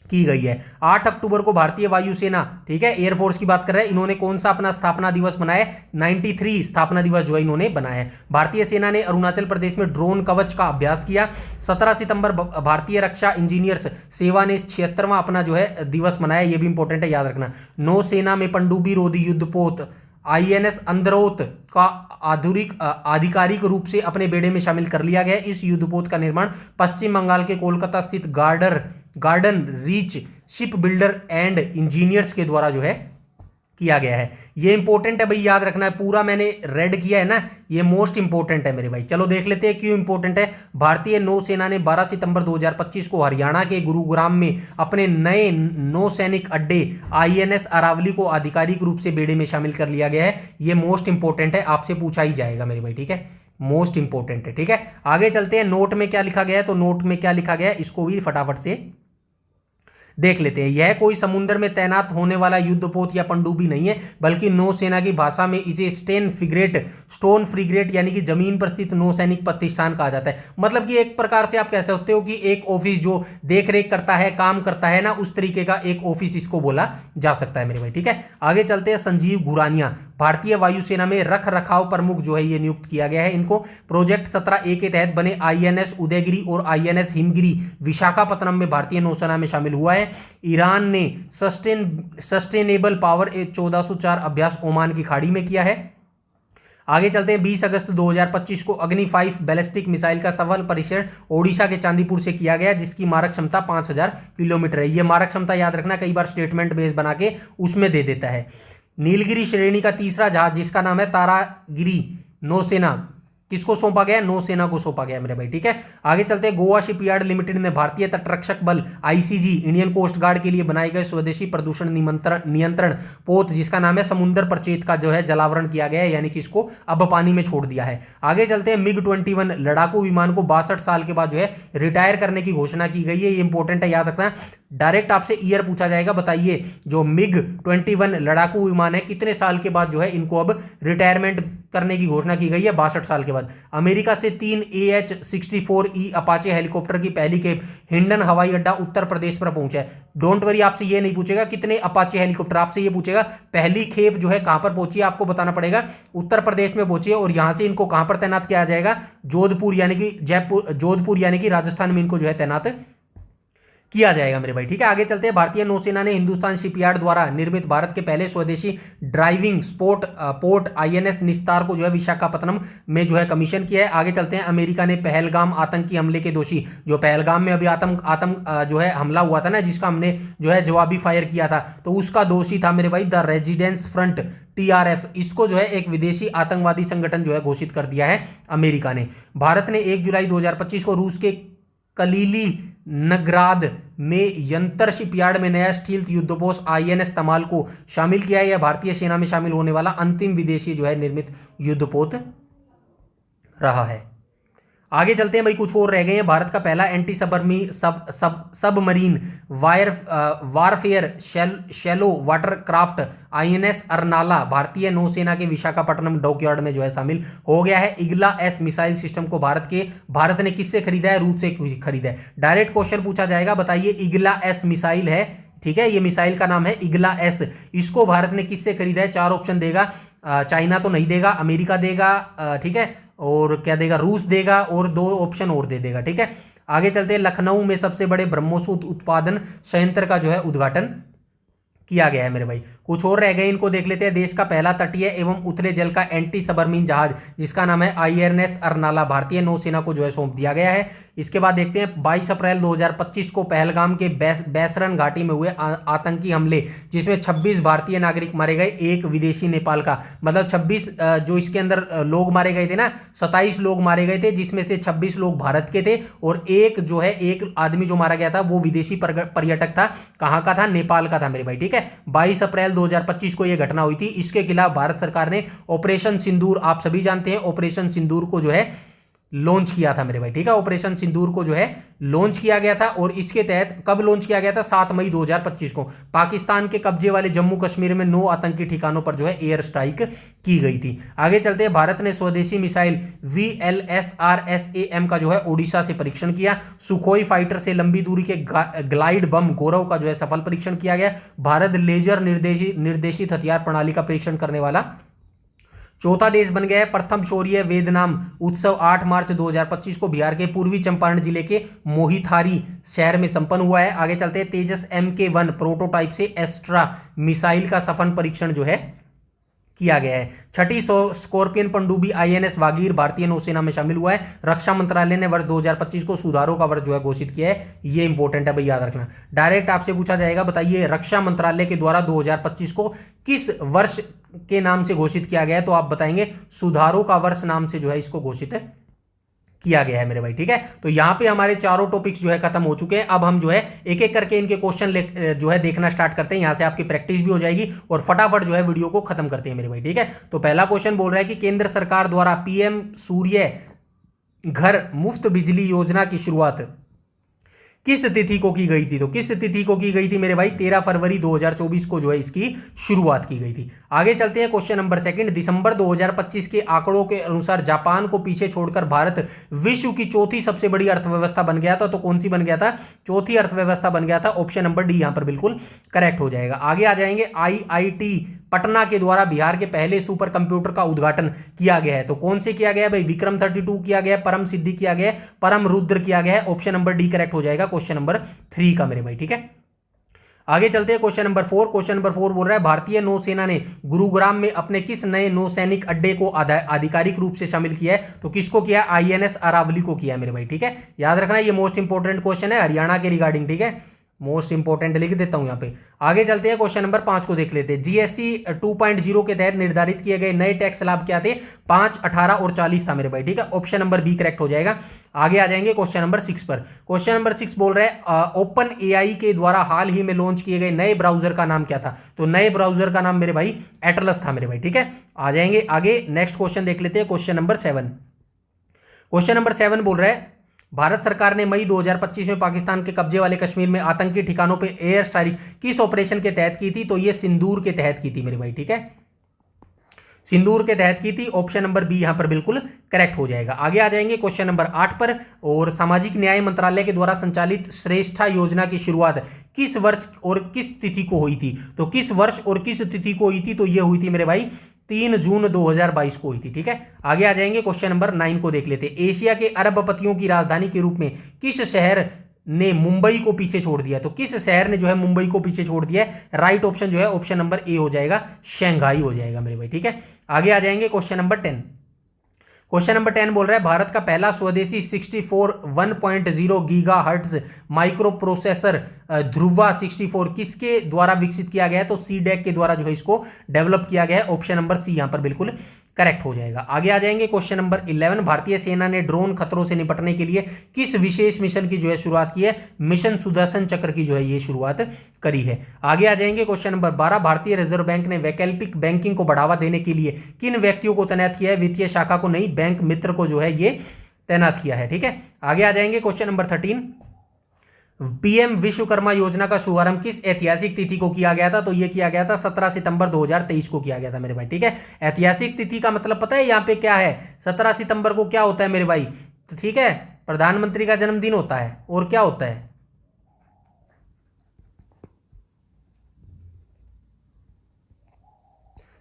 की गई है। 8 अक्टूबर को भारतीय वायुसेना, ठीक है, एयरफोर्स की बात कर रहे हैं, इन्होंने कौन सा अपना स्थापना दिवस मनाया? 93 स्थापना दिवस जो है इन्होंने बनाया है। भारतीय सेना ने अरुणाचल प्रदेश में ड्रोन कवच का अभ्यास किया। 17 सितंबर भारतीय रक्षा इंजीनियर्स सेवा ने 76वां अपना जो है दिवस मनाया। यह भी इंपॉर्टेंट है, याद रखना। नौसेना में पनडुब्बी रोधी युद्धपोत INS अंदरौत का आधिकारिक रूप से अपने बेड़े में शामिल कर लिया गया। इस युद्धपोत का निर्माण पश्चिम बंगाल के कोलकाता स्थित garden reach ship builder and engineers के द्वारा जो है किया गया है। ये इंपॉर्टेंट है भाई, याद रखना है। पूरा मैंने रेड किया है ना, ये मोस्ट इंपॉर्टेंट है मेरे भाई। चलो देख लेते हैं क्यों इंपॉर्टेंट है। भारतीय नौसेना ने 12 सितंबर 2025 को हरियाणा के गुरुग्राम में अपने नए नौसैनिक अड्डे INS अरावली को आधिकारिक रूप से बेड़े में शामिल कर लिया गया है। ये मोस्ट इंपॉर्टेंट है, आपसे पूछा ही जाएगा मेरे भाई, ठीक है, मोस्ट इंपॉर्टेंट है, ठीक है। आगे चलते हैं। नोट में क्या लिखा गया है? तो नोट में क्या लिखा गया है इसको भी फटाफट से देख लेते हैं। यह कोई समुद्र में तैनात होने वाला युद्धपोत या पनडुब्बी नहीं है, बल्कि नौसेना की भाषा में इसे स्टोन फ्रिगेट यानी कि जमीन पर स्थित नौसैनिक प्रतिष्ठान कहा जाता है। मतलब कि एक प्रकार से आप कह सकते हो कि एक ऑफिस जो देख रेख करता है, काम करता है ना, उस तरीके का एक ऑफिस इसको बोला जा सकता है मेरे भाई, ठीक है। आगे चलते हैं। संजीव घुरानिया भारतीय वायुसेना में रख रखाव प्रमुख जो है ये नियुक्त किया गया है इनको। प्रोजेक्ट 17A के तहत बने INS उदयगिरी और INS हिमगिरी विशाखापत्तनम में भारतीय नौसेना में शामिल हुआ है। ईरान ने सस्टेनेबल पावर 1404 अभ्यास ओमान की खाड़ी में किया है। आगे चलते हैं। 20 अगस्त 2025 को अग्नि 5 बैलिस्टिक मिसाइल का सफल परीक्षण ओडिशा के चांदीपुर से किया गया, जिसकी मारक क्षमता 5000 किलोमीटर है। यह मारक क्षमता याद रखना, कई बार स्टेटमेंट बेस बना के उसमें दे देता है। नीलगिरी श्रेणी का तीसरा जहाज जिसका नाम है तारागिरी नौसेना किसको सौंपा गया? नौसेना को सौंपा गया मेरे भाई, ठीक है। आगे चलते हैं। गोवा शिपयार्ड लिमिटेड ने भारतीय तटरक्षक बल ICG इंडियन कोस्ट गार्ड के लिए बनाए गए स्वदेशी प्रदूषण नियंत्रण पोत जिसका नाम है समुद्र प्रचेत का जो है जलावरण किया गया है, यानी कि इसको अब पानी में छोड़ दिया है। आगे चलते हैं। MiG-21 लड़ाकू विमान को 62 साल के बाद जो है रिटायर करने की घोषणा की गई है। ये इंपॉर्टेंट है, याद रखना। डायरेक्ट आपसे ईयर पूछा जाएगा, बताइए जो MiG-21 लड़ाकू विमान है कितने साल के बाद जो है इनको अब रिटायरमेंट करने की घोषणा की गई है? 62 साल के बाद। अमेरिका से 3 AH-64E अपाचे हेलीकॉप्टर की पहली खेप हिंडन हवाई अड्डा उत्तर प्रदेश पर पहुंचा है। डोंट वरी, आपसे ये नहीं पूछेगा कितने अपाचे हेलीकॉप्टर, आपसे ये पूछेगा पहली खेप जो है कहां पर पहुंची है, आपको बताना पड़ेगा। उत्तर प्रदेश में पहुंची है और यहां से इनको कहां पर तैनात किया जाएगा? जोधपुर यानी कि राजस्थान में इनको जो है तैनात किया जाएगा मेरे भाई, ठीक है। आगे चलते हैं। भारतीय नौसेना ने हिंदुस्तान शिपयार्ड द्वारा निर्मित भारत के पहले स्वदेशी ड्राइविंग स्पोर्ट पोर्ट आईएनएस निस्तार को जो है विशाखापत्तनम में जो है कमीशन किया है। आगे चलते हैं। अमेरिका ने पहलगाम आतंकी हमले के दोषी, जो पहलगाम में अभी आतंक जो है हमला हुआ था ना, जिसका हमने जो है जवाबी फायर किया था, तो उसका दोषी था मेरे भाई द रेजिडेंस फ्रंट टीआरएफ। इसको जो है एक विदेशी आतंकवादी संगठन जो है घोषित कर दिया है अमेरिका ने। भारत ने 1 जुलाई 2025 को रूस के कलीली नगराद में यंतर शिपयार्ड में नया स्टील युद्धपोत आईएनएस तमाल को शामिल किया है। यह भारतीय सेना में शामिल होने वाला अंतिम विदेशी जो है निर्मित युद्धपोत रहा है। आगे चलते हैं भाई, कुछ और रह गए हैं। भारत का पहला anti submarine warfare shallow watercraft INS Arnala भारतीय नौसेना के विशाखापट्टनम डॉकयार्ड में जो है शामिल हो गया है। इग्ला एस मिसाइल सिस्टम को भारत ने किससे खरीदा है? रूस से खरीदा है। डायरेक्ट क्वेश्चन पूछा जाएगा, बताइए इग्ला एस मिसाइल है, ठीक है, ये मिसाइल का नाम है इग्ला एस। इसको भारत ने किससे खरीदा है? 4 ऑप्शन देगा। चाइना तो नहीं देगा, अमेरिका देगा, ठीक है, और क्या देगा? रूस देगा, और 2 ऑप्शन और दे देगा, ठीक है। आगे चलते हैं। लखनऊ में सबसे बड़े ब्रह्मोस उत्पादन संयंत्र का जो है उद्घाटन किया गया है मेरे भाई। कुछ और रह गए, इनको देख लेते हैं। देश का पहला तटीय एवं उथले जल का एंटी सबमरीन जहाज जिसका नाम है आईएनएस अरनाला भारतीय नौसेना को जो है सौंप दिया गया है। इसके बाद देखते हैं 22 अप्रैल 2025 को पहलगाम के बैसरन घाटी में हुए आतंकी हमले जिसमें 26 भारतीय नागरिक मारे गए, 1 विदेशी नेपाल का, मतलब 26 जो इसके अंदर लोग मारे गए थे ना, 27 लोग मारे गए थे, जिसमें से 26 लोग भारत के थे और एक जो है एक आदमी जो मारा गया था वो विदेशी पर्यटक था। कहाँ का था? नेपाल का था मेरे भाई, ठीक है। 22 अप्रैल 2025 को यह घटना हुई थी। इसके खिलाफ भारत सरकार ने ऑपरेशन सिंदूर, आप सभी जानते हैं ऑपरेशन सिंदूर को जो है लॉन्च किया था मेरे भाई, ठीक है। ऑपरेशन सिंदूर को जो है लॉन्च किया गया था और इसके तहत कब लॉन्च किया गया था? 7 मई 2025 को पाकिस्तान के कब्जे वाले जम्मू कश्मीर में 9 आतंकी ठिकानों पर जो है एयर स्ट्राइक की गई थी। आगे चलते हैं। भारत ने स्वदेशी मिसाइल VLSRSAM का जो है ओडिशा से परीक्षण किया। सुखोई फाइटर से लंबी दूरी के ग्लाइड बम गौरव का जो है सफल परीक्षण किया गया। भारत लेजर निर्देशित हथियार प्रणाली का परीक्षण करने वाला चौथा देश बन गया है। प्रथम शौर्य वेदनाम उत्सव 8 मार्च 2025 को बिहार के पूर्वी चंपारण जिले के मोहिथारी शहर में संपन्न हुआ है। आगे चलते हैं। तेजस MK1 प्रोटोटाइप से एस्ट्रा मिसाइल का सफल परीक्षण जो है किया गया है। छठी स्कॉर्पियन पनडुब्बी आईएनएस वागीर भारतीय नौसेना में शामिल हुआ है। रक्षा मंत्रालय ने वर्ष 2025 को सुधारों का वर्ष जो है घोषित किया है। ये इंपॉर्टेंट है भाई, याद रखना। डायरेक्ट आपसे पूछा जाएगा, बताइए रक्षा मंत्रालय के द्वारा 2025 को किस वर्ष के नाम से घोषित किया गया है? तो आप बताएंगे सुधारों का वर्ष नाम से जो है इसको घोषित किया गया है मेरे भाई, ठीक है। तो यहां पे हमारे चारों टॉपिक्स जो है खत्म हो चुके हैं। अब हम जो है एक एक करके इनके क्वेश्चन जो है देखना स्टार्ट करते हैं। यहां से आपकी प्रैक्टिस भी हो जाएगी और फटाफट जो है वीडियो को खत्म करते हैं मेरे भाई, ठीक है। तो पहला क्वेश्चन बोल रहा है कि केंद्र सरकार द्वारा PM सूर्य घर मुफ्त बिजली योजना की शुरुआत किस तिथि को की गई थी? तो किस तिथि को की गई थी मेरे भाई? 13 फरवरी 2024 को जो है इसकी शुरुआत की गई थी। आगे चलते हैं। क्वेश्चन नंबर 2 दिसंबर 2025 के आंकड़ों के अनुसार जापान को पीछे छोड़कर भारत विश्व की चौथी सबसे बड़ी अर्थव्यवस्था बन गया था। तो कौन सी बन गया था? चौथी अर्थव्यवस्था बन गया था। ऑप्शन नंबर डी यहां पर बिल्कुल करेक्ट हो जाएगा। आगे आ जाएंगे। IIT पटना के द्वारा बिहार के पहले सुपर कंप्यूटर का उद्घाटन किया गया है। तो कौन से किया गया भाई? विक्रम 32 किया गया, परम सिद्धि किया गया, परम रुद्र किया गया है। ऑप्शन नंबर डी करेक्ट हो जाएगा क्वेश्चन नंबर 3 का मेरे भाई, ठीक है। आगे चलते हैं। क्वेश्चन नंबर 4 बोल रहा है भारतीय नौसेना ने गुरुग्राम में अपने किस नए नौसैनिक अड्डे को आधिकारिक रूप से शामिल किया है? तो किसको किया? INS अरावली को किया है मेरे भाई, ठीक है। याद रखना ये मोस्ट इंपोर्टेंट क्वेश्चन है हरियाणा के रिगार्डिंग, ठीक है। मोस्ट इंपोर्टेंट लिख देता हूं यहां पे। आगे चलते हैं। क्वेश्चन नंबर 5 को देख लेते हैं। GST 2.0 के तहत निर्धारित किए गए नए टैक्स लाभ क्या थे? 5, 18 और 40 था मेरे भाई, ठीक है। ऑप्शन नंबर बी करेक्ट हो जाएगा। आगे आ जाएंगे क्वेश्चन नंबर 6 पर। क्वेश्चन नंबर 6 बोल रहे हैं ओपन AI के द्वारा हाल ही में लॉन्च किए गए नए ब्राउजर का नाम क्या था? तो नए ब्राउजर का नाम मेरे भाई एटलस था मेरे भाई, ठीक है। आ जाएंगे आगे। नेक्स्ट क्वेश्चन देख लेते हैं। क्वेश्चन नंबर 7 बोल रहे हैं भारत सरकार ने मई 2025 में पाकिस्तान के कब्जे वाले कश्मीर में आतंकी ठिकानों पर एयर स्ट्राइक किस ऑपरेशन के तहत की थी? तो ये सिंदूर के तहत की थी मेरे भाई, ठीक है। सिंदूर के तहत की थी। ऑप्शन नंबर बी यहां पर बिल्कुल करेक्ट हो जाएगा। आगे आ जाएंगे क्वेश्चन नंबर 8 पर। और सामाजिक न्याय मंत्रालय के द्वारा संचालित श्रेष्ठा योजना की शुरुआत किस वर्ष और किस तिथि को हुई थी? तो किस वर्ष और किस तिथि को हुई थी? तो ये हुई थी मेरे भाई 3 जून 2022 को हुई थी, ठीक है। आगे आ जाएंगे। क्वेश्चन नंबर 9 को देख लेते हैं। एशिया के अरबपतियों की राजधानी के रूप में किस शहर ने मुंबई को पीछे छोड़ दिया। तो किस शहर ने जो है मुंबई को पीछे छोड़ दिया है? राइट ऑप्शन जो है ऑप्शन नंबर ए हो जाएगा, शंघाई हो जाएगा मेरे भाई। ठीक है, आगे आ जाएंगे क्वेश्चन नंबर 10। क्वेश्चन नंबर 10 बोल रहा है भारत का पहला स्वदेशी 64 1.0 giga hertz micro processor Dhruva 64 किसके द्वारा विकसित किया गया है? तो सीडेक के द्वारा जो है इसको डेवलप किया गया है। ऑप्शन नंबर सी यहां पर बिल्कुल करेक्ट हो जाएगा। आगे आ जाएंगे क्वेश्चन नंबर 11। भारतीय सेना ने ड्रोन खतरों से निपटने के लिए किस विशेष मिशन की जो है शुरुआत की है? मिशन सुदर्शन चक्र की जो है ये शुरुआत करी है। आगे आ जाएंगे क्वेश्चन नंबर 12। भारतीय रिजर्व बैंक ने वैकल्पिक बैंकिंग को बढ़ावा देने के लिए किन व्यक्तियों को तैनात किया है? वित्तीय शाखा को नहीं, बैंक मित्र को जो है ये तैनात किया है। ठीक है, आगे आ जाएंगे क्वेश्चन नंबर 13। पीएम विश्वकर्मा योजना का शुभारंभ किस ऐतिहासिक तिथि को किया गया था? तो यह किया गया था 17 सितंबर 2023 को किया गया था मेरे भाई। ठीक है, ऐतिहासिक तिथि का मतलब पता है यहाँ पे क्या है? 17 सितंबर को क्या होता है मेरे भाई? तो ठीक है, प्रधानमंत्री का जन्मदिन होता है। और क्या होता है?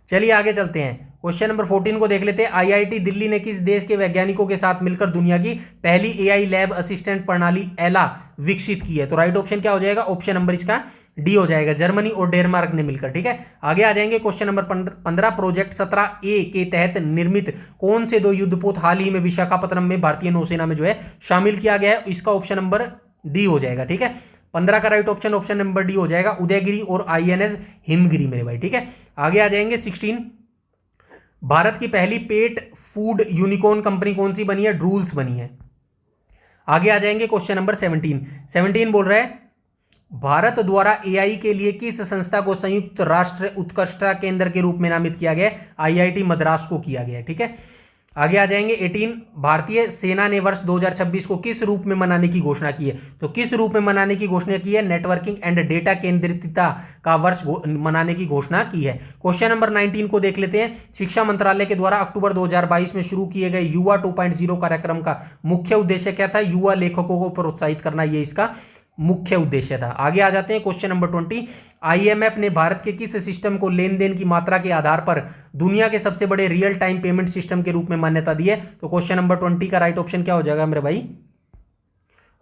चलिए आगे चलते हैं, क्वेश्चन नंबर 14 को देख लेते हैं। आईआईटी दिल्ली ने किस देश के वैज्ञानिकों के साथ मिलकर दुनिया की पहली एआई लैब असिस्टेंट प्रणाली एला विकसित की है? तो राइट ऑप्शन क्या हो जाएगा? ऑप्शन नंबर इसका डी हो जाएगा, जर्मनी और डेनमार्क ने मिलकर। ठीक है, आगे आ जाएंगे क्वेश्चन नंबर 15। प्रोजेक्ट 17A के तहत निर्मित कौन से 2 युद्धपोत हाल ही में विशाखापत्तनम में भारतीय नौसेना में जो है शामिल किया गया है? इसका ऑप्शन नंबर डी हो जाएगा। ठीक है, 15 का right option option number D हो जाएगा, उदयगिरी और आईएनएस हिमगिरी मेरे भाई। ठीक है, आगे आ जाएंगे 16। भारत की पहली पेट फूड यूनिकॉर्न कंपनी कौन सी बनी है? ड्रूल्स बनी है। आगे आ जाएंगे क्वेश्चन नंबर 17 बोल रहा है भारत द्वारा एआई के लिए किस संस्था को संयुक्त राष्ट्र उत्कृष्टता केंद्र के रूप में नामित किया गया? आईआईटी मद्रास को किया गया। ठीक है, आगे आ जाएंगे 18। भारतीय सेना ने वर्ष 2026 को किस रूप में मनाने की घोषणा की है? तो किस रूप में मनाने की घोषणा की है? नेटवर्किंग एंड डेटा केंद्रितता का वर्ष मनाने की घोषणा की है। क्वेश्चन नंबर 19 को देख लेते हैं। शिक्षा मंत्रालय के द्वारा अक्टूबर 2022 में शुरू किए गए युवा 2.0 कार्यक्रम का मुख्य उद्देश्य क्या था? युवा लेखकों को प्रोत्साहित करना, ये इसका मुख्य उद्देश्य था। आगे आ जाते हैं क्वेश्चन नंबर 20। आईएमएफ ने भारत के किस सिस्टम को लेन देन की मात्रा के आधार पर दुनिया के सबसे बड़े रियल टाइम पेमेंट सिस्टम के रूप में मान्यता दी है? तो क्वेश्चन नंबर 20 का राइट ऑप्शन क्या हो जाएगा मेरे भाई?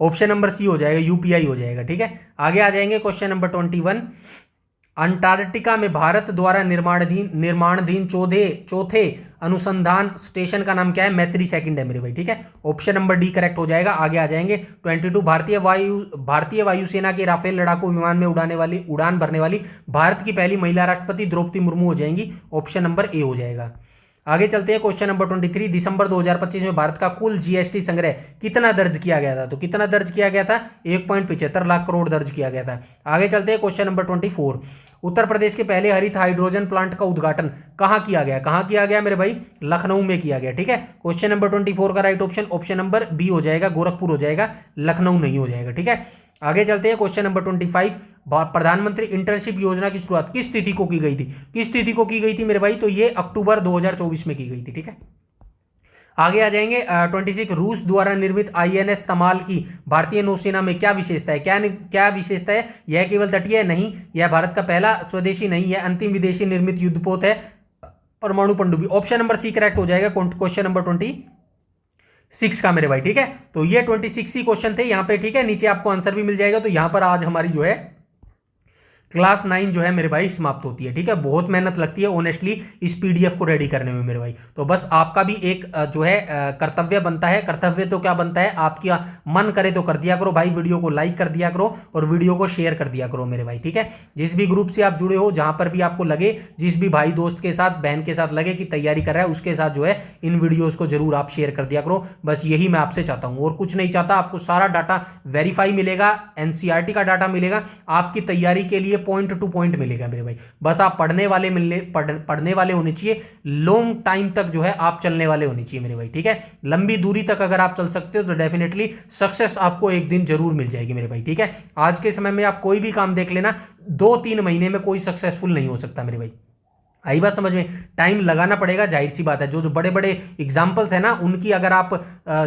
ऑप्शन नंबर सी हो जाएगा, यूपीआई हो जाएगा। ठीक है, आगे आ जाएंगे क्वेश्चन नंबर 21। अंटार्कटिका में भारत द्वारा निर्माणाधीन चौथे अनुसंधान स्टेशन का नाम क्या है? मैत्री सेकंड है मेरे भाई। ठीक है, ऑप्शन नंबर डी करेक्ट हो जाएगा। आगे आ जाएंगे 22। भारतीय वायुसेना के राफेल लड़ाकू विमान में उड़ान भरने वाली भारत की पहली महिला राष्ट्रपति द्रौपदी मुर्मू हो जाएंगी। ऑप्शन नंबर ए हो जाएगा। आगे चलते हैं क्वेश्चन नंबर 23। दिसंबर 2025 में भारत का कुल जीएसटी संग्रह कितना दर्ज किया गया था? तो कितना दर्ज किया गया था? 1.75 लाख करोड़ दर्ज किया गया था। आगे चलते हैं क्वेश्चन नंबर 24। उत्तर प्रदेश के पहले हरित हाइड्रोजन प्लांट का उद्घाटन कहाँ किया गया? कहाँ किया गया मेरे भाई? लखनऊ में किया गया। ठीक है, क्वेश्चन नंबर 24 का right option option number B हो जाएगा, गोरखपुर हो जाएगा, लखनऊ नहीं हो जाएगा। ठीक है, आगे चलते हैं क्वेश्चन नंबर 25। प्रधानमंत्री इंटर्नशिप योजना की शुरुआत किस तिथि को की गई थी? किस तिथि को की गई थी मेरे भाई? तो ये अक्टूबर 2024 में की गई थी। ठीक है, आगे आ जाएंगे 26। रूस द्वारा निर्मित आईएनएस तमाल की भारतीय नौसेना में क्या विशेषता है? क्या विशेषता है? यह केवल तटीय नहीं, यह भारत का पहला स्वदेशी नहीं, यह अंतिम विदेशी निर्मित युद्धपोत है, परमाणु पनडुब्बी। ऑप्शन नंबर सी करेक्ट हो जाएगा क्वेश्चन नंबर 26 का मेरे भाई। ठीक है, तो ये 26 ही क्वेश्चन थे यहाँ पे। ठीक है, नीचे आपको आंसर भी मिल जाएगा। तो यहाँ पर आज हमारी जो है क्लास 9 जो है मेरे भाई समाप्त होती है। ठीक है, बहुत मेहनत लगती है ऑनेस्टली इस पीडीएफ को रेडी करने में मेरे भाई। तो बस आपका भी एक जो है कर्तव्य बनता है। कर्तव्य तो क्या बनता है? आपका मन करे तो कर दिया करो भाई, वीडियो को लाइक कर दिया करो और वीडियो को शेयर कर दिया करो मेरे भाई। ठीक है, जिस भी ग्रुप से आप जुड़े हो, जहां पर भी आपको लगे, जिस भी भाई दोस्त के साथ, बहन के साथ लगे कि तैयारी कर रहा है, उसके साथ जो है इन वीडियोज़ को जरूर आप शेयर कर दिया करो। बस यही मैं आपसे चाहता हूँ और कुछ नहीं चाहता। आपको सारा डाटा वेरीफाई मिलेगा, एनसीईआरटी का डाटा मिलेगा, आपकी तैयारी के लिए पॉइंट टू पॉइंट मिलेगा मेरे भाई। बस आप पढ़ने वाले होने चाहिए, लॉन्ग टाइम तक जो है आप चलने वाले होने चाहिए मेरे भाई। ठीक है, लंबी दूरी तक अगर आप चल सकते हो तो डेफिनेटली सक्सेस आपको एक दिन जरूर मिल जाएगी मेरे भाई। ठीक है, आज के समय में आप कोई भी काम देख लेना, 2-3 महीने में कोई सक्सेसफुल नहीं हो सकता मेरे भाई। आई बात समझ में? टाइम लगाना पड़ेगा, जाहिर सी बात है। जो जो बड़े बड़े एग्जाम्पल्स है ना, उनकी अगर आप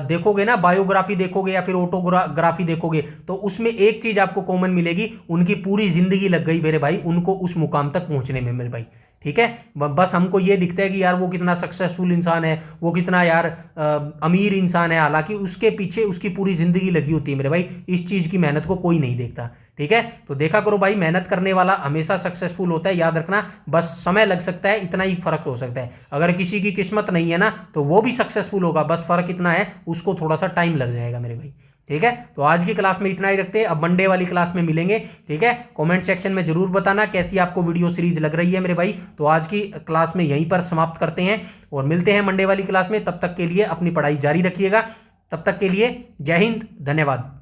देखोगे ना, बायोग्राफी देखोगे या फिर ऑटोग्राफी देखोगे, तो उसमें एक चीज आपको कॉमन मिलेगी, उनकी पूरी जिंदगी लग गई मेरे भाई उनको उस मुकाम तक पहुंचने में मेरे भाई। ठीक है, बस हमको ये दिखता है कि यार वो कितना सक्सेसफुल इंसान है, वो कितना यार अमीर इंसान है, हालांकि उसके पीछे उसकी पूरी जिंदगी लगी होती है मेरे भाई। इस चीज की मेहनत को कोई नहीं देखता। ठीक है, तो देखा करो भाई, मेहनत करने वाला हमेशा सक्सेसफुल होता है, याद रखना। बस समय लग सकता है, इतना ही फर्क हो सकता है। अगर किसी की किस्मत नहीं है ना, तो वो भी सक्सेसफुल होगा, बस फर्क इतना है, उसको थोड़ा सा टाइम लग जाएगा मेरे भाई। ठीक है, तो आज की क्लास में इतना ही रखते हैं, अब मंडे वाली क्लास में मिलेंगे। ठीक है, कमेंट सेक्शन में जरूर बताना कैसी आपको वीडियो सीरीज लग रही है मेरे भाई। तो आज की क्लास में यहीं पर समाप्त करते हैं और मिलते हैं मंडे वाली क्लास में। तब तक के लिए अपनी पढ़ाई जारी रखिएगा। तब तक के लिए जय हिंद, धन्यवाद।